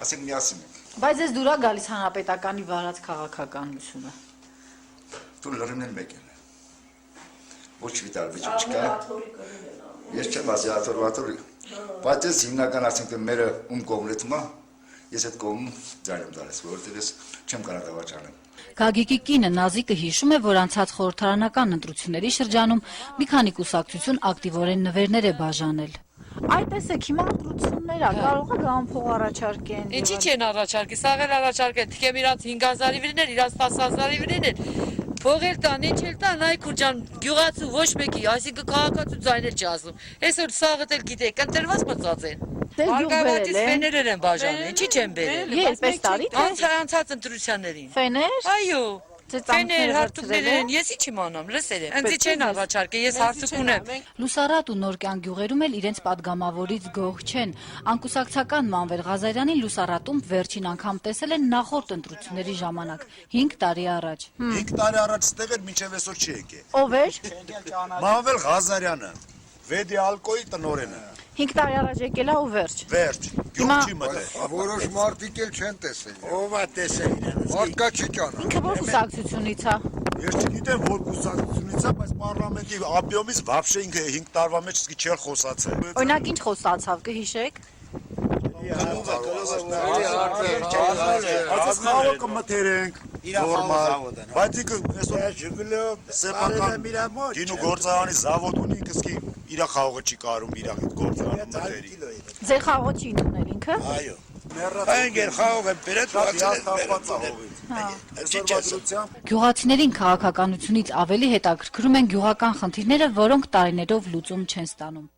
ասենք միասին ենք։ Բայց ես դուր է գալիս հանրապետականի վարած քաղաքականությունը։ Դու լրիմն մեկ են։ Ոչ մի տարբերություն չկա։ Ես չեմ ասի աթորվաթորի, բայց ես հիմնական ասենք մերը ում կողմն է, ես այդ կողմն ձայն եմ դարես, որովհետև ես չեմ կարող դավաճանեմ։ Գագիկի կինը Նազիկը հիշում է, որ անցած խորհրդարանական ընտրությունների շրջանում մի քանի կուսակցություն ակտիվորեն նվերներ է բաժանել։ Այ տեսեք, հիմա ընտրություններ է, կարող է գան փող առաջարկեն։ Ինչի չեն առաջարկի, սաղ էլ առաջարկեն, թքեմ իրանց 5000-ի վրիներ, իրանց 10000-ի վրիներ, փողել տան, ինչ էլ տան, այ քուրջան, գյուղացու ոչ մեկի, այսինքն քաղաքացու ձայն էլ չասում։ Այսօր սաղը էլ գիտեք, ընտրված մծած են։ Արգավատից ֆեներեր են բաժանում, ինչի չեն բերել։ Երբ էս տարի անցած ընտրություններին։ Ֆեներ։ Այո։ Ֆեներ, հարթուկներ են, ես ինչ իմանամ, լսել եմ։ Ինձ չեն առաջարկել, ես հարթուկ ունեմ։ Լուսարատ ու Նորկյան գյուղերում էլ իրենց падգամավորից գոհ չեն։ Անկուսակցական Մանվել Ղազարյանին Լուսարատում վերջին անգամ տեսել են նախորդ ընտրությունների ժամանակ, 5 տարի առաջ։ 5 տարի առաջ ստեղ էր, մինչև այսօր չի եկել։ Ով էր։ Մանվել Ղազարյանը, Վեդի Ալկոյի տնօրենը։ 5 տարի առաջ եկել է ու վերջ։ Վերջ, գյուղ չի մտել։ Որոշ մարդիկ էլ չեն տեսել։ Ով է տեսել իրենց։ Մարդկա չի ճանաչում։ Ինքը որ կուսակցությունից է։ Ես չգիտեմ որ կուսակցությունից է, բայց պարլամենտի աբյոմից վաբշե ինքը 5 տարվա մեջ սկի չէր խոսացել։ Օրինակ ինչ խոսացավ, կհիշեք։ Ասես խաղը մթերենք նորմալ, բայց ինքը այսօր Ժիգուլով սեփական գինու գործարանի զավոդ ունի, ինքը սկի իր խաղը չի կարում իր գործարանը մթերի։ Ձեր խաղը չի ընդունել ինքը։ Այո։ Այնգեր խաղը բերեց Գյուղացիներին քաղաքականությունից ավելի հետաքրքրում են գյուղական խնդիրները, որոնք տարիներով լուծում չեն ստանում։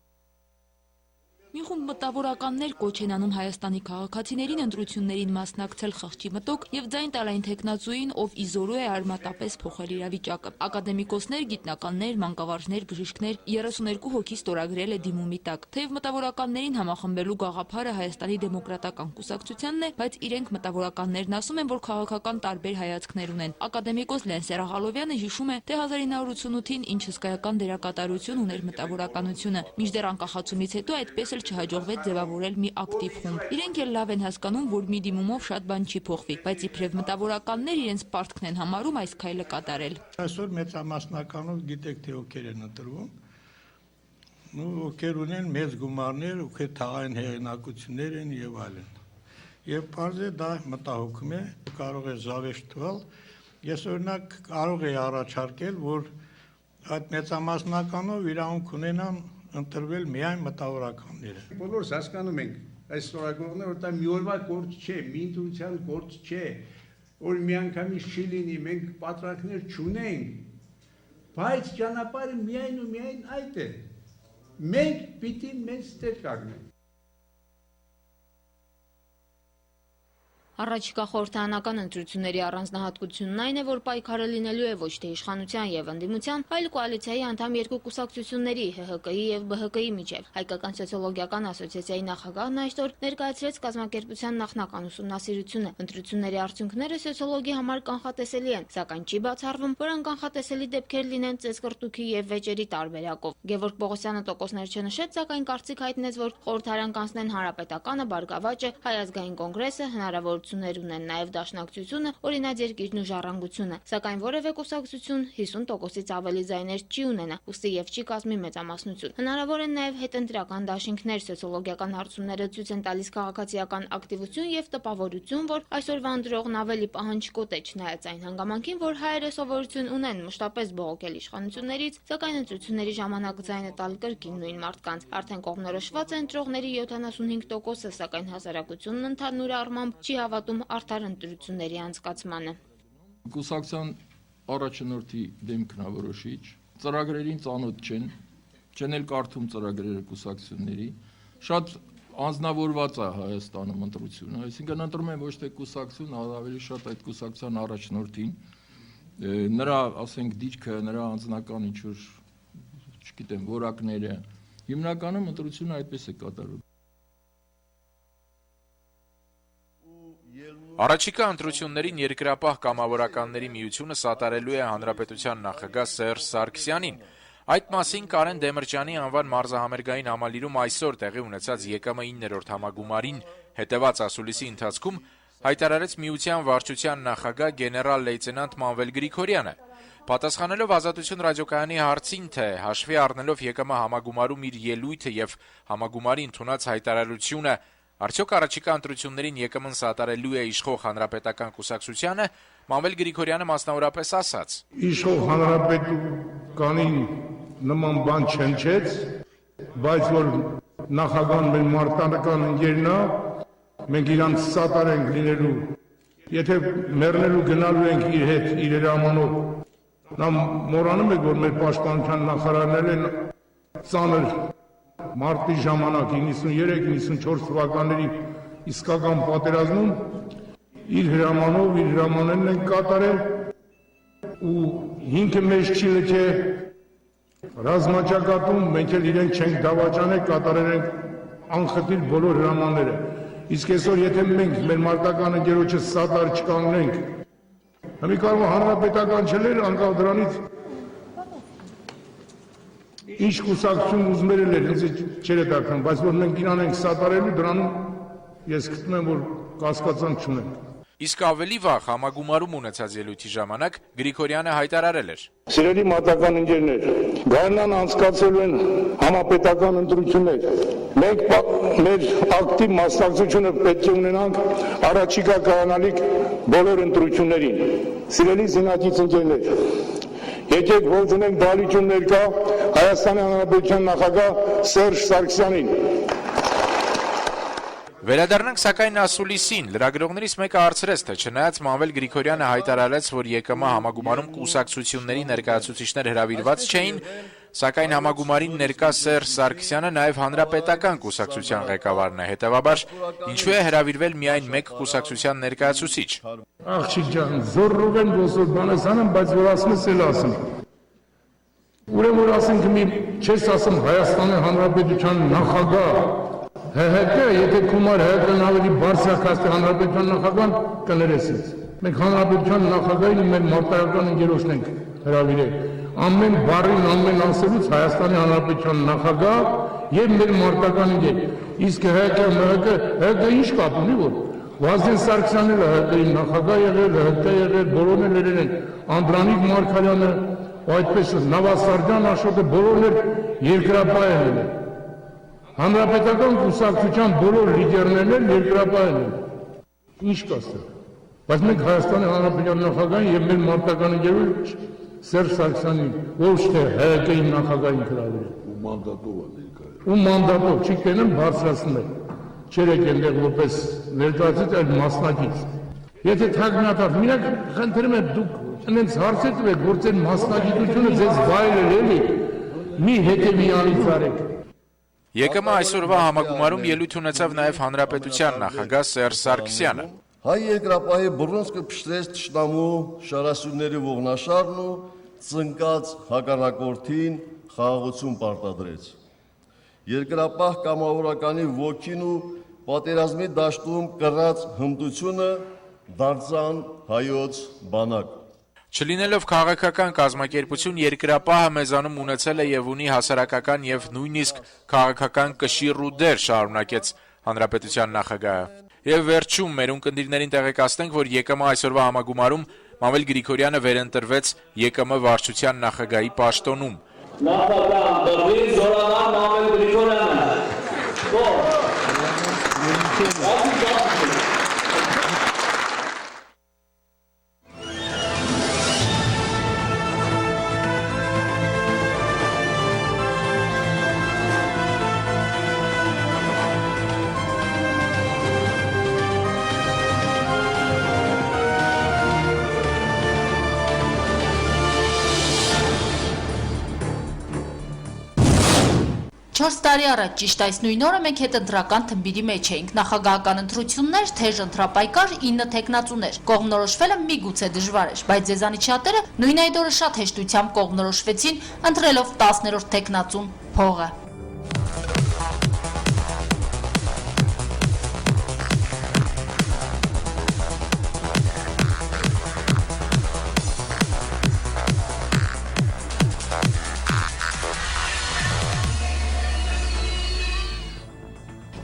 Մի խումբ մտավորականներ կոչ են անում Հայաստանի քաղաքացիներին ընտրություններին մասնակցել խղճի մտոք եւ ձայն տալ այն թեկնածուին, ով իզորու է արմատապես փոխել իրավիճակը։ Ակադեմիկոսներ, գիտնականներ, մանկավարժներ, բժիշկներ 32 հոգի ստորագրել է դիմումի տակ։ Թեև մտավորականներին համախմբելու գաղափարը Հայաստանի դեմոկրատական կուսակցությանն է, բայց իրենք մտավորականներն ասում են, որ քաղաքական տարբեր հայացքներ ունեն։ Ակադեմիկոս Լեն Սերաղալովյանը հիշում է, թե 1988-ին ինչ հսկայական դերակատարություն ուներ մտավորականությունը։ Մինչդեռ անկախացումից հետո այդպես էլ չհաջողվեց ձևավորել մի ակտիվ խումբ։ Իրենք էլ լավ են հասկանում, որ մի դիմումով շատ բան չի փոխվի, բայց իբրև մտավորականներ իրենց պարտքն են համարում այս քայլը կատարել։ Այսօր մեծամասնականով գիտեք թե ովքեր են ընտրվում, ովքեր ունեն մեծ գումարներ, ովքեր թաղային հեղինակություններ են եւ այլն։ Եվ բարձր դա մտահոգում է, կարող է զավեշտ թվալ։ Ես օրինակ կարող եի առաջարկել, որ այդ մեծամասնականով իրավունք ունենան ընտրվել միայն մտավորականները։ Բոլորս հասկանում ենք այս ստորագրողները, որ դա մի օրվա գործ չէ, մի ընտրության գործ չէ, որ մի անգամից չի լինի, մենք պատրանքներ չունենք, Բայց ճանապարհը միայն ու միայն այդ է։ Մենք պիտի մեծ տեղ կանգնենք։ Առաջիկա խորհրդարանական ընտրությունների առանձնահատկությունն այն է, որ պայքարը լինելու է ոչ թե իշխանության եւ ընդդիմության, այլ կոալիցիայի անդամ երկու կուսակցությունների՝ ՀՀԿ-ի եւ ԲՀԿ-ի միջեւ։ Հայկական սոցիոլոգիական ասոցիացիայի նախագահն այսօր ներկայացրեց կազմակերպության նախնական ուսումնասիրությունը։ Ընտրությունների արդյունքները սոցիոլոգի համար կանխատեսելի են, սակայն չի բացառվում, որ անկանխատեսելի դեպքեր լինեն ծեսկռտուքի եւ վեճերի տարբերակով։ Գևորգ Պողոսյանը տոկոսներ չնշեց, սակայն կարծիք հայտնեց, որ խորհրդարան կանցնեն Հանրապետականը, Բարգավաճը, Հայ ազգային կոնգրեսը, հնարավորություններ ունեն նաև Դաշնակցությունը, Օրինաց երկիրն ու Ժառանգությունը, սակայն որևէ կուսակցություն 50%-ից ավելի ձայներ չի ունենա, ուստի եւ չի կազմի մեծամասնություն։ Հնարավոր են նաև հետընտրական դաշինքներ, սոցիոլոգիական հարցումները ցույց են տալիս քաղաքացիական ակտիվություն եւ տպավորություն, որ այսօրվա ընտրողն ավելի պահանջկոտ է, չնայած այն հանգամանքին, որ հայերը սովորություն ունեն մշտապես բողոքել իշխանություններից, սակայն ընտրությունների ժամանակ ձայնը տալ կրկին նույն մարդկանց։ Արդեն կողմնորոշված է ընտրողների 75%-ը, սակայն հասարակությունն ընդհանուր առմամբ չի հավատում արդար ընտրությունների անցկացմանը։ Կուսակցության առաջնորդի դեմքն որոշիչ, ծրագրերին ծանոթ չեն էլ կարդում ծրագրերը կուսակցությունների, շատ անձնավորված է Հայաստանում ընտրությունը, այսինքն ընտրում են ոչ թե կուսակցություն, ավելի շատ այդ կուսակցության առաջնորդին, նրա, ասենք, դիրքը, նրա անձնական ինչ-որ, չգիտեմ, որակները, հիմնականում ընտրությունը այդպես է կատարվում։ Առաջիկա ընտրություններին երկրապահ կամավորականների միությունը սատարելու է հանրապետության նախագահ Սերժ Սարգսյանին։ Այդ մասին Կարեն Դեմիրճյանի անվան մարզահամերգային համալիրում այսօր տեղի ունեցած ԵԿՄ 9-րդ համագումարին հետևած ասուլիսի ընթացքում հայտարարեց միության վարչության նախագահ գեներալ լեյտենանտ Մանվել Գրիգորյանը։ Պատասխանելով Ազատություն ռադիոկայանի հարցին, թե հաշվի առնելով ԵԿՄ համագումարում իր ելույթը եւ համագումարի ընդունած հայտարարությունը արդյոք առաջիկա ընտրություններին ԵԿՄ-ն սատարելու է իշխող հանրապետական կուսակցությանը, Մանվել Գրիգորյանը մասնավորապես ասաց. Իշխող հանրապետականին նման բան չնչեց, բայց որ նախագահն մեր մարտական ընկերն է, մենք իրան սատարենք լինելու, եթե մեռնելու գնալու ենք իր հետ, իր հրամանով, նա մոռանում եք, որ մեր պաշտպանության նախարարներ են ծանր մարտի ժամանակ 93-94 թվականների իսկական պատերազմում իր հրամանով, իր հրամաններն են կատարել ու ինքը մեզ չի լքե ռազմաճակատում, մենք էլ իրենք չենք դավաճանել, կատարել ենք անխտիր բոլոր հրամանները։ Իսկ այսօր եթե մենք մեր մարտական ընկերոջը սատար չկանգնենք, մի կարող հանրապետական չլեր, անկախ դրանից ինչ կուսակցություն ուզում էր ինձ չեր հետաքրքրում, բայց որ մենք իրան ենք սատարելու, դրանում ես գտնում եմ, որ կասկածանք չունենք։ Իսկ ավելի վաղ համագումարում ունեցած ելույթի ժամանակ Գրիգորյանը հայտարարել էր. Սիրելի մարտական ընկերներ, գարնան անցկացել են համապետական ընտրություններ։ Մենք մեր ակտիվ մասնակցությունը պետք է ունենանք առաջիկա կայանալիք բոլոր ընտրություններին։ Սիրելի զինակից ընկերներ, եկեք ողջունենք դալիճուն ներկա Հայաստանի Հանրապետության նախագահ Սերժ Սարգսյանին։ Վերադառնանք սակայն ասուլիսին, լրագրողներից մեկը հարցրեց, թե չնայած Մանվել Գրիգորյանը հայտարարեց, որ ԵԿՄ համագումարում կուսակցությունների ներկայացուցիչներ հրավիրված չէին, սակայն համագումարին ներկա Սերժ Սարգսյանը նաև հանրապետական կուսակցության ղեկավարն է, հետևաբար ինչու է հրավիրվել միայն մեկ կուսակցության ներկայացուցիչ։ Աղջիկ ջան, զոռով են ոսոր բանս անում, բայց որ ասնես էլ ասում։ Ուրեմն որ ասենք մի չես ասում Հայաստանի Հանրապետության նախագահ ՀՀԿ, եթե կումար ՀՀԿ-ն ավելի բարձրացած հանրապետության նախագահան կներեսից։ Մենք հանրապետության նախագահին ու մեր մարտական ընկերոջն ենք հրավիրել։ Ամեն բառին, ամեն ասելուց Հայաստանի Հանրապետության նախագահ եւ մեր մարտական ընկեր։ Իսկ ՀՀԿ ինչ կապ ունի որ Վազգեն Սարգսյանն էլ ՀՀԿ-ի նախագահ եղել, ՀՀԿ եղել, բոլորն էլ են Անդրանիկ Մարգարյանը, այդպես Նավասարդյան Աշոտը բոլորն էլ երկրապահ են։ Հանրապետական կուսակցության բոլոր լիդերներն են երկրապահ են։ Ինչ կասեմ։ Բայց մենք Հայաստանի Հանրապետության նախագահին եւ մեր մարտական ընկերոջ Սերժ Սարգսյանին ոչ թե ՀՀԿ-ի նախագահին հրավիրել։ Ու մանդատով է ներկայացել։ Ու մանդատով չի կենեմ բարձրացնել։ Չերեք այնտեղ որպես ներկայացուցիչ այլ մասնակից։ Եթե թագնատար, մենակ խնդրում եմ դուք այնց հարց տվեք, որ ձեր մասնագիտությունը ձեզ վայել է, էլի, մի հետևյալից արեք։ ԵԿՄ այսօրվա համագումարում ելույթ ունեցավ նաև Հանրապետության նախագահ Սերժ Սարգսյանը։ Հայ երկրապահի բռունցքը փշրեց թշնամու շարասյունների ողնաշարն ու ծնկած հակառակորդին խաղաղություն պարտադրեց։ Երկրապահ կամավորականի ոգին ու պատերազմի դաշտում կռած հմտությունը դարձան հայոց բանակ։ Չլինելով քաղաքական կազմակերպություն, երկրապահը մեզանում ունեցել է եւ ունի հասարակական եւ նույնիսկ քաղաքական կշիռ ու դեր, շարունակեց Հանրապետության նախագահը։ Եվ վերջում մեր ունկնդիրներին տեղեկացնենք, որ ԵԿՄ այսօրվա համագումարում Մամել Գրիգորյանը վերընտրվեց ԵԿՄ վարչության նախագահի պաշտոնում։ Նախագահ դրվի զորանան Մամել Գրիգորյանը։ Չորս տարի առաջ ճիշտ այս նույն օրը մենք հետընտրական թմբիրի մեջ էինք, նախագահական ընտրություններ, թեժ ընտրապայքար, 9 թեկնածուներ, կողմնորոշվելը միգուցե դժվար էր, բայց ձեզանից շատերը նույն այդ օրը շատ հեշտությամբ կողմնորոշվեցին, ընտրելով 10-րդ թեկնածուն փողը։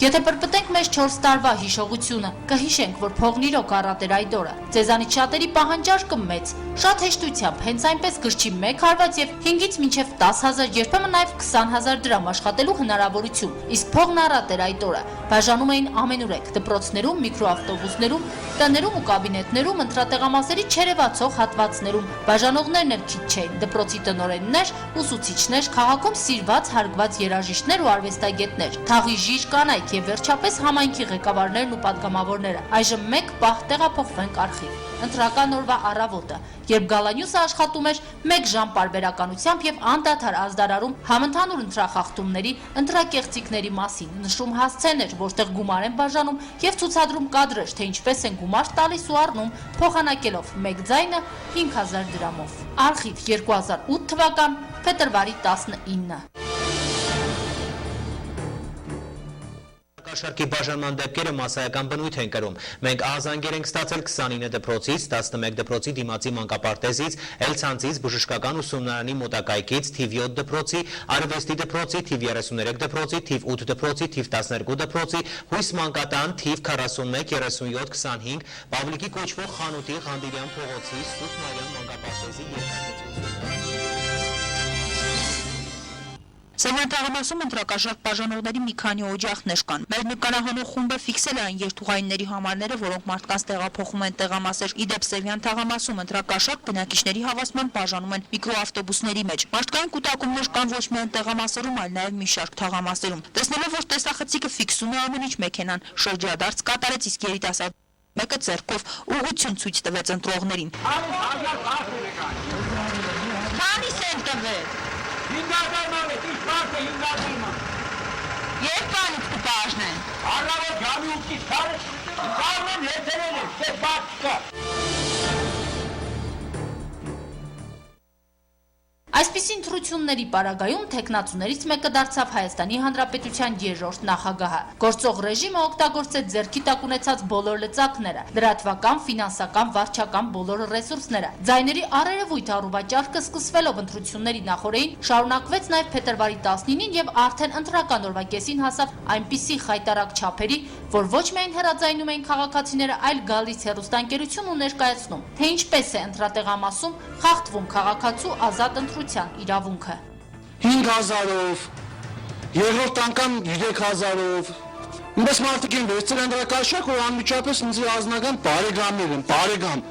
Եթե պրպտենք մեզ 4 տարվա հիշողությունը, կհիշենք, որ փողն իրոք առատ էր այդ օրը։ Ձեզանից շատերի պահանջարկը մեծ, շատ հեշտությամբ, հենց այնպես գրչի 1 հարված եւ 5-ից մինչեւ 10,000, երբեմն նաեւ 20,000 դրամ աշխատելու հնարավորություն։ Իսկ փողն առատ էր այդ օրը։ Բաժանում էին ամենուրեք՝ դպրոցներում, միկրոավտոբուսներում, տներում ու կաբինետներում, ընտրատեղամասերի չերևացող հատվածներում։ Բաժանողներն էլ քիչ չէին՝ դպրոցի տնօրեններ, ուսուցիչներ, քաղաքում սիրված, հարգված երաժիշտներ ու արվեստագետներ, թաղիժիր կանայք եւ վերջապես համայնքի ղեկավարներն ու պատգամավորները։ Այժմ մեկ պահ տեղափոխվենք արխիվ։ Ընտրական օրվա առավոտը, երբ Գալանյուսը աշխատում էր 1 ժամ պարբերականությամբ եւ անդադար ազդարարում համընդհանուր ընտրախախտումների, ընտրակեղծիքների մասին, նշում հասցեներ, որտեղ գումար են բաժանում եւ ցուցադրում կադրեր, թե ինչպես են գումար տալիս ու առնում, փոխանակելով 1 ձայնը 5000 դրամով։ Արխիվ 2008 թվական փետրվարի 19։ Շարքի բաժանման դեպքերը մասսայական բնույթ են կրում։ Մենք ահազանգեր ենք ստացել 29 դպրոցից, 11 դպրոցի դիմացի մանկապարտեզից, Էլցանցից, բժշկական ուսումնարանի մոտակայքից, թիվ 7 դպրոցի, արվեստի դպրոցի, թիվ 33 դպրոցի, թիվ 8 դպրոցի, թիվ 12 դպրոցի, հույս մանկատան, թիվ 41, 37, 25, Պավլիկի կոչվող խանութի, Ղանդիվյան փողոցի, Սուրբ Մարիամ մանկապարտեզի Սևյան թաղամասում ընտրակաշարք բաժանողների մի քանի օջախներ կան։ Մեր նկարահանող խումբը ֆիքսել է այն երթուղայինների համարները, որոնք մարդկանց տեղափոխում են տեղամասեր։ Իդեպ Սևյան թաղամասում ընտրակաշարք բնակիչների հավասման բաժանում են միկրոավտոբուսների մեջ։ Մարդկային կուտակումներ կան ոչ միայն տեղամասերում, այլ նաև մի շարք թաղամասերում։ Տեսնելով, որ տեսախցիկը ֆիքսում է ամեն ինչ, մեքենան շրջադարձ կատարեց, իսկ երիտասարդ մեկը ձեռքով ուղղություն ցույց տվեց ընտրողներին։ Քանի՞ս են տվել։ 5,000 իշխարդը 5,000 Երբ բանից կպաշնեն։ Առավոտ ժամի 8-ից քարը կարմեն հետերել է, թե բաց կա։ Այսպիսի ընտրությունների պարագայում թեկնածուներից մեկը դարձավ Հայաստանի Հանրապետության երրորդ նախագահը։ Գործող ռեժիմը օգտագործեց ձեռքի տակ ունեցած բոլոր լծակները, լրատվական, ֆինանսական, վարչական բոլոր ռեսուրսները։ Ձայների առերևույթ առուվաճառքը սկսվելով ընտրությունների նախօրեին շարունակվեց նաև փետրվարի 19-ին եւ արդեն ընտրական օրվա կեսին հասավ այնպիսի խայտարակ չափերի, որ ոչ միայն հեռաձայնում էին քաղաքացիները, այլ գալիս հեռուստաընկերություն ու ներկայացնում, թե ինչպես է ընտրատեղամասում խախտվում քաղաքացու ազատ ընտրության իրավունքը։ 5,000-ով, երրորդ անգամ 3,000-ով, ինպես մարդիկ են վերցրել ընտրակաշարք, որ անմիջապես ինձ ազնական բարեկամներ են, բարեկամ,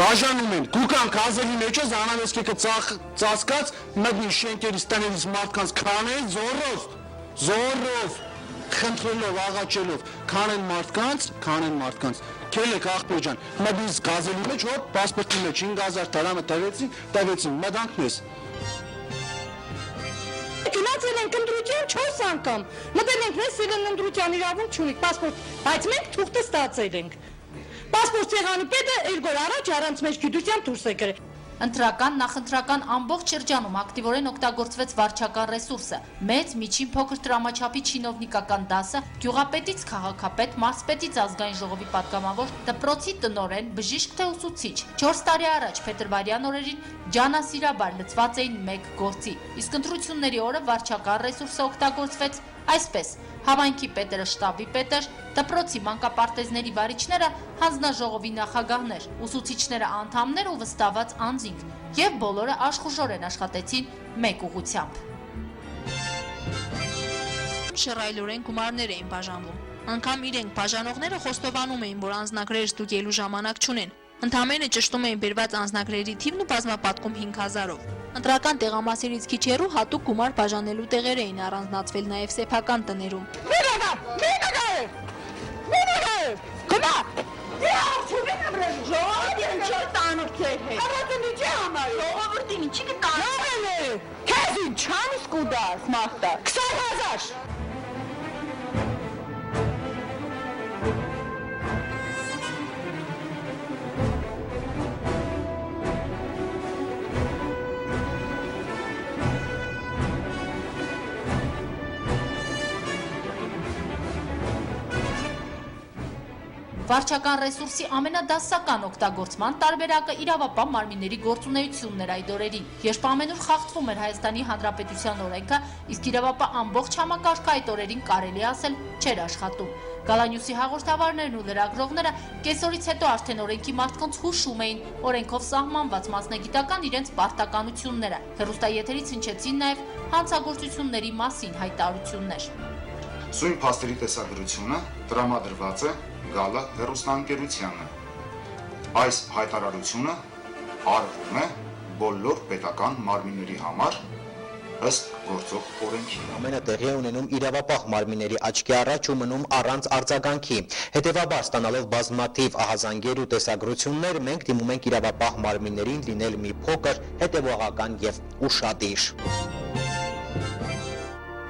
բաժանում են, գուկան կազերի մեջը զանավեսկեքը ծածկած, մտնի շենքերից տներից մարդկանց քանեն զորով, խնդրելով, աղաչելով, քանեն մարդկանց, քելեք աղբոր ջան, հիմա դու գազելի մեջ հոп պասպորտի մեջ 5000 դրամը տվեցին, մտանք մեզ։ Գնացել ենք ընտրության 4 անգամ։ Մտել ենք մեզ սիրուն ընտրության իրավունք չունի, պասպորտ, բայց մենք թուղթը ստացել ենք։ Պասպորտ ցեղանի պետը 2 օր առաջ առանց մեր գիտության դուրս է գրել։ Ընտրական, նախընտրական ամբողջ շրջանում ակտիվորեն օգտագործվեց վարչական ռեսուրսը, մեծ, միջին, փոքր տրամաչափի չինովնիկական դասը, գյուղապետից քաղաքապետ, մարզպետից ազգային ժողովի պատգամավոր, դպրոցի տնօրեն, բժիշկ թե ուսուցիչ։ 4 տարի առաջ փետրվարյան օրերին ջանասիրաբար լծված էին մեկ գործի, իսկ ընտրությունների օրը վարչական ռեսուրսը օգտագործվեց այսպես. Հավանքի պետերը շտաբի պետեր, դպրոցի մանկապարտեզների վարիչները հանձնաժողովի նախագահներ, ուսուցիչները անդամներ ու վստահված անձինք, եւ բոլորը աշխուժորեն աշխատեցին մեկ ուղղությամբ։ Շռայլորեն գումարներ էին բաժանվում։ Անգամ իրենք բաժանողները խոստովանում էին, որ անձնագրեր ստուգելու ժամանակ չունեն։ Ընդամենը ճշտում էին բերված անձնագրերի թիվն ու բազմապատկում 5000-ով։ Ընտրական տեղամասերից քիչ հեռու հատուկ գումար բաժանելու տեղեր էին առանձնացվել նաև սեփական տներում։ Վարչական ռեսուրսի ամենադասական օգտագործման տարբերակը իրավապահ մարմինների գործունեությունն էր այդ օրերին, երբ ամենուր խախտվում էր Հայաստանի Հանրապետության օրենքը, իսկ իրավապահ ամբողջ համակարգը այդ օրերին կարելի ասել չէր աշխատում։ Գալանյուսի հաղորդավարներն ու լրագրողները կեսօրից հետո արդեն օրենքի մարդկանց հուշում էին օրենքով սահմանված մասնագիտական իրենց պարտականությունները։ Հեռուստաեթերից հնչեցին նաև հանցագործությունների մասին հայտարարություններ։ Սույն փաստերի տեսագրությունը տրամադրված է գալը հեռուստաընկերությանը։ Այս հայտարարությունը արվում է բոլոր պետական մարմինների համար ըստ գործող օրենքի։ Ամենը տեղի է ունենում իրավապահ մարմինների աչքի առաջ ու մնում առանց արձագանքի։ Հետևաբար ստանալով բազմաթիվ ահազանգեր ու տեսագրություններ, մենք դիմում ենք իրավապահ մարմիններին լինել մի փոքր, հետևողական եւ ուշադիր։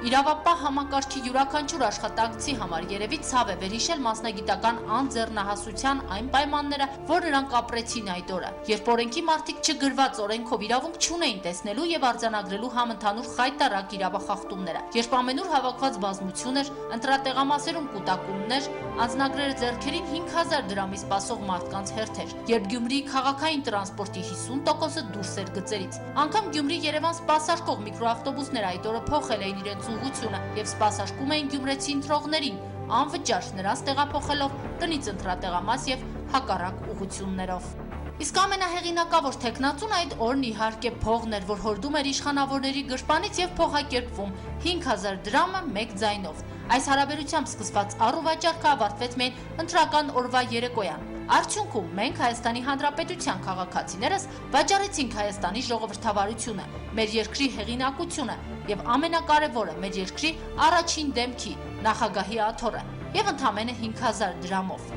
Իրավապահ համակարգի յուրաքանչյուր աշխատակցի համար երևի ցավ է վերհիշել մասնագիտական անձեռնահասության այն պայմանները, որ նրանք ապրեցին այդ օրը, երբ օրենքի մարդիկ չգրված օրենքով իրավունք չունեին տեսնելու եւ արձանագրելու համընդհանուր խայտառակ իրավախախտումները, երբ ամենուր հավաքված բազմություն էր, ընտրատեղամասերում կուտակումներ, անձնագրերը ձեռքերին 5000 դրամի սպասող մարդկանց հերթեր, երբ Գյումրիի քաղաքային տրանսպորտի 50%-ը դուրս էր գծերից, անգամ Գյումրի-Երևան սպասարկող միկրոավտոբուսները այդ օրը փոխել էին իրենց ուղղությունը եւ սպասարկում էին գյումրեցի ընտրողներին, անվճար նրանց տեղափոխելով տնից ընտրատեղամաս եւ հակառակ ուղղություններով։ Իսկ ամենահեղինակավոր թեկնածուն այդ օրն իհարկե փողն էր, որ հորդում էր իշխանավորների գրպանից եւ փոխակերպվում 5000 դրամը մեկ ձայնով։ Այս հարաբերությամբ սկսված առուվաճառքը ավարտվեց մեր ընտրական օրվա երեկոյան։ Արդյունքում մենք Հայաստանի Հանրապետության քաղաքացիներս վաճառեցինք Հայաստանի ժողովրդավարությունը, մեր երկրի հեղինակությունը եւ ամենակարևորը մեր երկրի առաջին դեմքի նախագահի աթոռը եւ ընդամենը 5000 դրամով։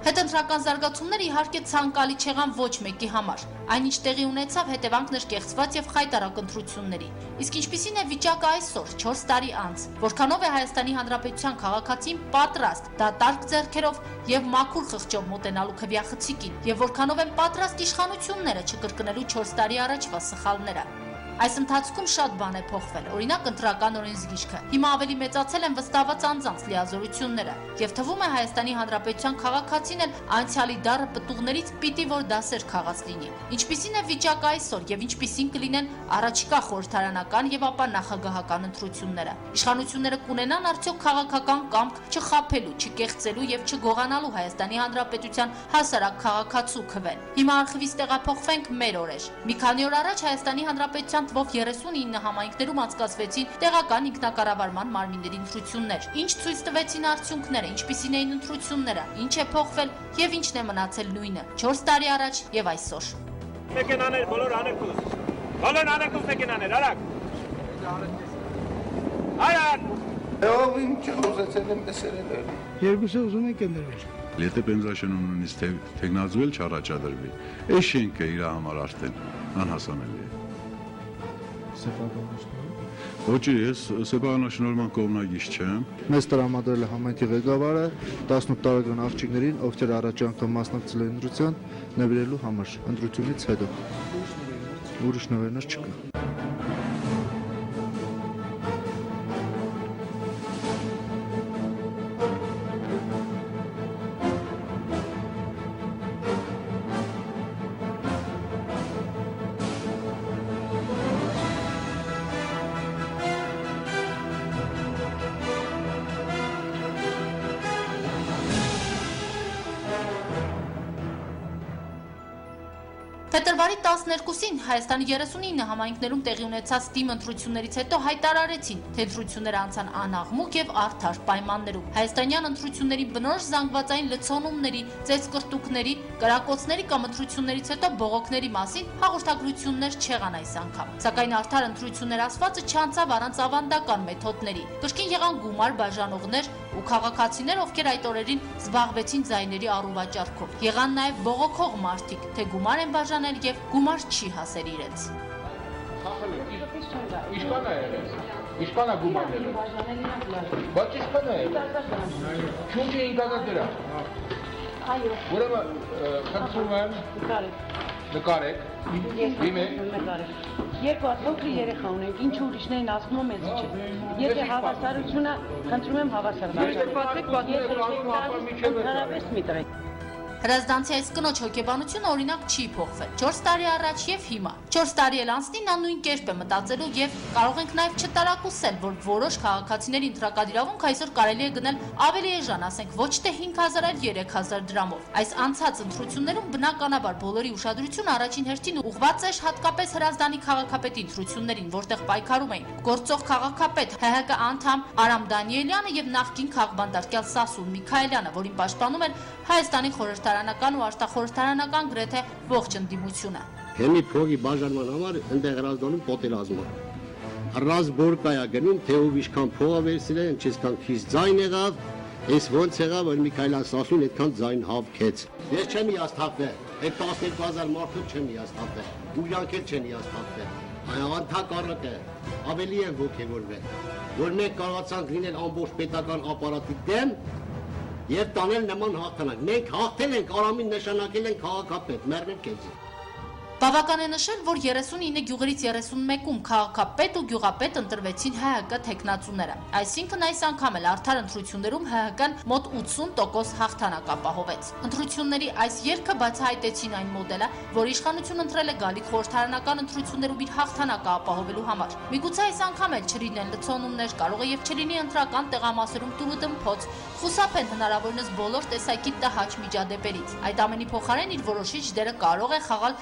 Հետընտրական զարգացումները իհարկե ցանկալի չեղան ոչ մեկի համար։ Այնինչ տեղի ունեցավ հետևանքներ կեղծված եւ խայտառակ ընտրությունների։ Իսկ ինչպիսին է վիճակը այսօր, 4 տարի անց, որքանով է Հայաստանի Հանրապետության քաղաքացին պատրաստ դատարկ ձեռքերով եւ մաքուր խղճով մոտենալու քվյախցիկին, եւ որքանով են պատրաստ իշխանությունները չկրկնելու 4 տարի առաջվա սխալները։ Այս ընթացքում շատ բան է փոխվել, օրինակ ընտրական օրենսգիրքը։ Հիմա ավելի մեծացել են վստահված անձանց լիազորությունները, եւ թվում է Հայաստանի Հանրապետության քաղաքացին էլ անցյալի դառը պտուղներից պիտի որ դասեր քաղած լինի։ Ինչպիսին է վիճակը այսօր եւ ինչպիսին կլինեն առաջիկա խորհրդարանական եւ ապա նախագահական ընտրությունները։ Իշխանությունները կունենան արդյոք քաղաքական կամք չխաբելու, չկեղծելու եւ չգողանալու Հայաստանի Հանրապետության հասարակ քաղաքացու քվեն։ Հիմա արխիվից տեղափոխվենք մեր օրեր։ Մի քանի օր առաջ Հայաստանի Հանրապետության թվով 39 համայնքներում անցկացվեցին տեղական ինքնակառավարման մարմինների ընտրություններ։ Ինչ ցույց տվեցին արդյունքները, ինչպիսին էին ընտրությունները, ինչ է փոխվել եւ ինչն է մնացել նույնը 4 տարի առաջ եւ այսօր։ Մեքենաներ, բոլոր աներկուս։ Բոլոր աներկուս մեքենաներ, արագ։ Արագ։ Ով ինչ ուզեցել եմ տեսել էր։ Երկուսը ուզում եք ընդրել։ Եթե բենզաշնորհից թեկնածուել չառաջադրվի, այս շենքը իր համար արդեն անհասանելի է։ Ոչ, ես սեփականաշնորհման կողմնակից չեմ։ Մեզ տրամադրել է համայնքի ղեկավարը 18 տարեկան աղջիկներին, ովքեր առաջ անգամ մասնակցել են ընտրության, նվիրելու համար ընտրությունից հետո։ Ուրիշ նվերներ չկա։ Փետրվարի 12-ին Հայաստանի 39 համայնքներում տեղի ունեցած թիմ ընտրություններից հետո հայտարարեցին, թե ընտրությունները անցան անաղմուկ եւ արդար պայմաններում։ Հայաստանյան ընտրությունների բնորոշ զանգվածային լցոնումների, ծեծկրտուկների, կրակոցների կամ ընտրություններից հետո բողոքների մասին հաղորդագրություններ չեղան այս անգամ։ Սակայն արդար ընտրություններ ասվածը չանցավ առանց ավանդական մեթոդների։ Կրկին եղան գումար բաժանողներ ու քաղաքացիներ, ովքեր այդ օրերին զբաղվեցին ձայների առուվաճառքով։ Եղան նաեւ բողոքող մարդիկ, թե գումար են բաժանել եւ գումար չի հասել իրենց։ Ինչքան է եղել։ Ինչքան է գումարն եղել։ Բայց ինչքան է եղել։ Շունչը 5000 դրամ։ Այո։ Ուրեմն խնդրում եմ նկարեք։ Դիմեք։ Երկու փոքր երեխա ունենք, ինչ ուրիշներին ասում եմ էսի չէ։ Եթե հավասարությունը, խնդրում եմ հավասար բաժանել։ Հրազդանցի այս կնոջ հոգեբանությունը օրինակ չի փոխվել 4 տարի առաջ եւ հիմա 4 տարի էլ անցնի նա նույն կերպ է մտածելու եւ կարող ենք նաեւ չտարակուսել որ որոշ քաղաքացիների ընտրակադիրավունք այսօր կարելի է գնել ավելի էժան ասենք ոչ թե 5000 այլ 3000 դրամով այս անցած ընտրություններում բնականաբար բոլորի ուշադրությունը առաջին հերթին ուղղված էր հատկապես Հրազդանի քաղաքապետի ընտրություններին որտեղ պայքարում էին գործող քաղաքապետ ՀՀԿ անդամ Արամ Դանիելյանը եւ նախկին քաղբանտարկյալ Սասուն Միքայելյանը որին պաշտպանում էր Հայաստանի խորհրդարանական ու արտախորհրդարանական գրեթե ողջ ընդդիմությունը։ Հեմի փողի բաժանման համար ընդեղ Հրազդանում պոտելազում է։ Ռազբոր կայա գնում, թե ով ինչքան փողը վերցրել են, ինչքան քիչ ձայն եղավ, այս ոնց եղավ, որ Միքայելյան Սասուն այդքան ձայն հավքեց։ Ես չեմ հիասթափվել, այդ 12000 մարդու չեմ հիասթափվել, դույանք էլ չեն հիասթափվել։ Այնուհետև ավելի են ոգևորվել, որ մենք կարողացանք լինել ամբողջ պետական ապարատի դեմ եւ տանել նման հաղթանակ։ Մենք հաղթել ենք, Արամին նշանակել ենք քաղաքապետ, մեռնել կեցի։ Բավական է նշել, որ 39 գյուղերից 31-ում քաղաքապետ ու գյուղապետ ընտրվեցին ՀՀԿ թեկնածուները։ Այսինքն այս անգամ էլ արդար ընտրություններում ՀՀԿ-ն մոտ 80% հաղթանակ ապահովեց։ Ընտրությունների այս երգը բացահայտեցին այն մոդելը, որ իշխանություն ընտրել է գալիք խորհրդարանական ընտրություններում իր հաղթանակը ապահովելու համար։ Միգուցե այս անգամ էլ չլինեն լցոնումներ, կարող է եւ չլինի ընտրական տեղամասերում տուրուդմփոց, խուսափեն հնարավորինս բոլոր տեսակի տհաճ միջադեպերից։ Այդ ամենի փոխարեն իր որոշիչ դերը կարող է խաղալ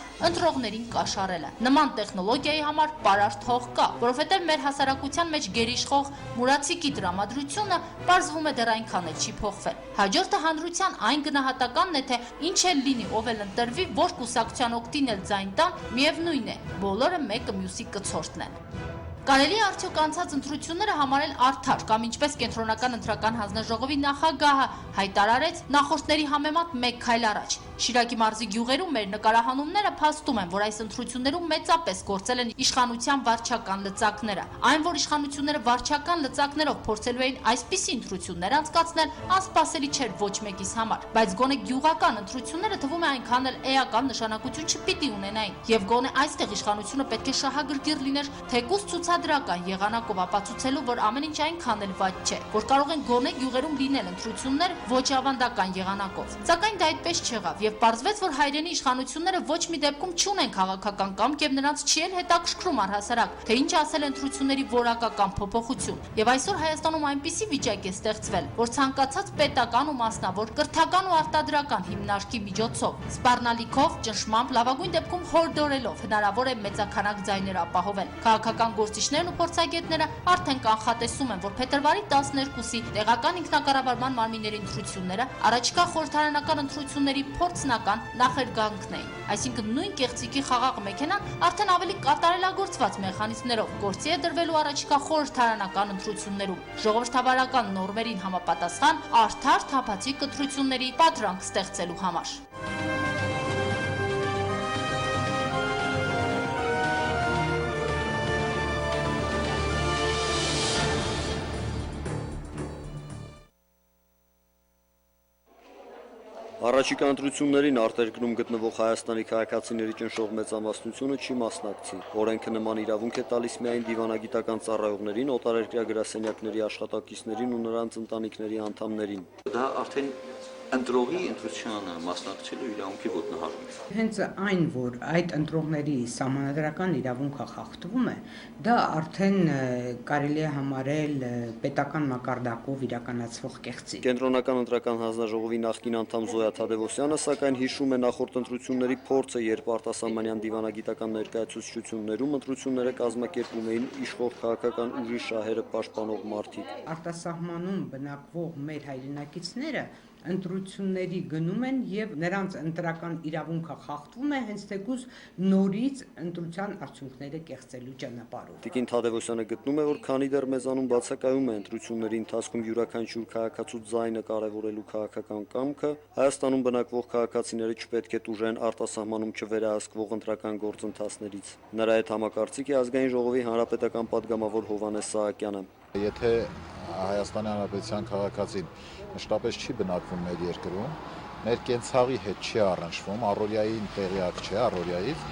ընտրողներին կաշառելը։ Նման տեխնոլոգիայի համար պարարտ հող կա, որովհետև մեր հասարակության մեջ գերիշխող մուրացիկի տրամադրությունը պարզվում է դեռ այնքան էլ չի փոխվել։ Հաջորդը հանրության այն գնահատականն է, թե ինչ էլ լինի, ով էլ ընտրվի, որ կուսակցության օգտին էլ ձայն տան, միևնույն է, բոլորը մեկը մյուսի կցորդն են։ Կարելի է արդյոք անցած ընտրությունները համարել արդար կամ ինչպես կենտրոնական ընտրական հանձնաժողովի նախագահը հայտարարեց նախորդների համեմատ մեկ քայլ առաջ։ Շիրակի մարզի գյուղերում մեր նկարահանումները փաստում են, որ այս ընտրություններում մեծապես գործել են իշխանության վարչական լծակները։ Այն, որ իշխանությունները վարչական լծակներով փորձելու էին այսպիսի ընտրություններ անցկացնել, անսպասելի չէր ոչ մեկիս համար, բայց գոնե գյուղական ընտրությունները թվում է այնքան էլ էական նշանակություն չպիտի ունենային, եւ գոնե այստեղ իշխանությունը պետք է շահագրգիռ լիներ թեկուզ ցուցադրական եղանակով ապացուցելու, որ ամեն ինչ այնքան էլ վատ չէ, որ կարող են գոնե գյուղերում լինել ընտրություններ ոչ ավանդական եղանակով։ Սակայն դա այդպես չեղավ եւ պարզվեց, որ հայրենի իշխանությունները ոչ մի դեպքում չունեն քաղաքական կամք եւ նրանց չի էլ հետաքրքրում առհասարակ, թե ինչ ասել ընտրությունների որակական փոփոխություն։ Եվ այսօր Հայաստանում այնպիսի վիճակ է ստեղծվել, որ ցանկացած պետական ու մասնավոր կրթական ու արտադրական հիմնարկի միջոցով, սպառնալիքով, ճնշմամբ, լավագույն դեպքում հորդորելով հնարավոր է մեծաքանակ ձայներ ապահովել։ Քաղաքական գործի բժիշկներն ու փորձագետները արդեն կանխատեսում են, որ փետրվարի 12-ի տեղական ինքնակառավարման մարմինների ընտրությունները առաջիկա խորհրդարանական ընտրությունների փորձնական նախերգանքն էին։ Այսինքն նույն կեղծիքի խաղաղ մեքենան արդեն ավելի կատարելագործված մեխանիզմներով գործի է դրվելու առաջիկա խորհրդարանական ընտրություններում։ Ժողովրդավարական նորմերին համապատասխան արդար թափանցիկ ընտրությունների պատրանք ստեղծելու համար։ Առաջիկա ընտրություններին արտերկրում գտնվող Հայաստանի քաղաքացիների ճնշող մեծամասնությունը չի մասնակցի։ Օրենքը նման իրավունք է տալիս միայն դիվանագիտական ծառայողներին, օտարերկրյա գրասենյակների աշխատակիցներին ու նրանց ընտանիքների անդամներին։ Դա արդեն ընտրողի ընտրությանը մասնակցելու իրավունքի ոտնահարում է։ Հենց այն, որ այդ ընտրողների սահմանադրական իրավունքը խախտվում է, դա արդեն կարելի է համարել պետական մակարդակով իրականացվող կեղծիք։ Կենտրոնական ընտրական հանձնաժողովի նախկին անդամ Զոյա Թադևոսյանը սակայն հիշում է նախորդ ընտրությունների փորձը, երբ արտասահմանյան դիվանագիտական ներկայացուցչություններում ընտրությունները կազմակերպում էին իշխող քաղաքական ուժի շահերը պաշտպանող մարդիկ։ Արտասահմանում բնակվող մեր հայրենակիցները ընտրությունների գնում են եւ նրանց ընտրական իրավունքը խախտվում է հենց թեկուզ նորից ընտրության արդյունքները կեղծելու ճանապարհով։ Տիկին Թադևոսյանը գտնում է, որ քանի դեռ մեզանում բացակայում է ընտրությունների ընթացքում յուրաքանչյուր քաղաքացու ձայնը կարևորելու քաղաքական կամքը, Հայաստանում բնակվող քաղաքացիները չպետք է տուժեն արտասահմանում չվերահսկվող ընտրական գործընթացներից։ Նրա հետ համակարծիք է Ազգային ժողովի հանրապետական պատգամավոր Հովհաննես Սահակյանը։ Եթե Հայաստանի Հանրապետության քաղաքացին մշտապես չի բնակվում մեր երկրում, մեր կենցաղի հետ չի առնչվում, առօրյային տեղյակ չէ առօրյայից,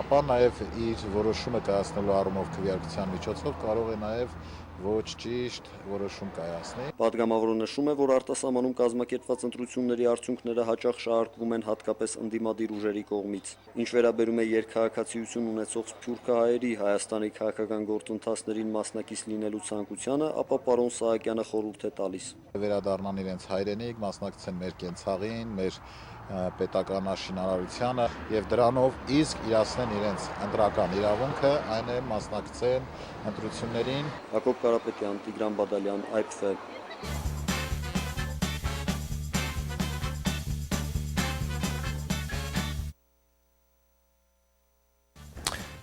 ապա նաև իր որոշումը կայացնելու առումով քվեարկության միջոցով կարող է նաև ոչ ճիշտ որոշում կայացնի։ Պատգամավորը նշում է, որ արտասահմանում կազմակերպված ընտրությունների արդյունքները հաճախ շահարկվում են հատկապես ընդդիմադիր ուժերի կողմից։ Ինչ վերաբերում է երկքաղաքացիություն ունեցող սփյուռքահայերի Հայաստանի քաղաքական գործընթացներին մասնակից լինելու ցանկությանը, ապա պարոն Սահակյանը խորհուրդ է տալիս վերադառնան իրենց հայրենիք, մասնակցեն մեր կենցաղին, մեր պետական աշինարարությանը եւ դրանով իսկ իրացնեն իրենց ընտրական իրավունքը, այն է մասնակցեն ընտրություններին։ Հակոբ Կարապետյան, Տիգրան Բադալյան, IPF։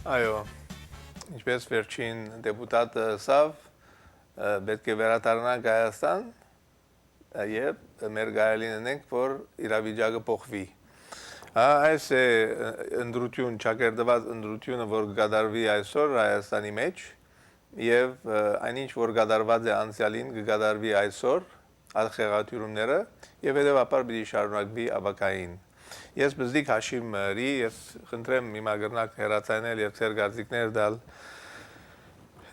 Այո, ինչպես վերջին դեպուտատը ասավ, պետք է վերադառնանք Հայաստան եւ մեր գայելին ունենք, որ իրավիճակը փոխվի։ Այս է ընդրություն, ճակերտված ընդրությունը, որ կդարվի այսօր Հայաստանի մեջ եւ այնինչ որ կդարված է անցյալին, կդարվի այսօր ալխեղաթյուրումները եւ հետեւաբար պիտի շարունակվի ավակային։ Ես բզդիկ հաշիմի, ես խնդրեմ հիմա գրնակ հերացանել եւ ծեր գարձիկներ դալ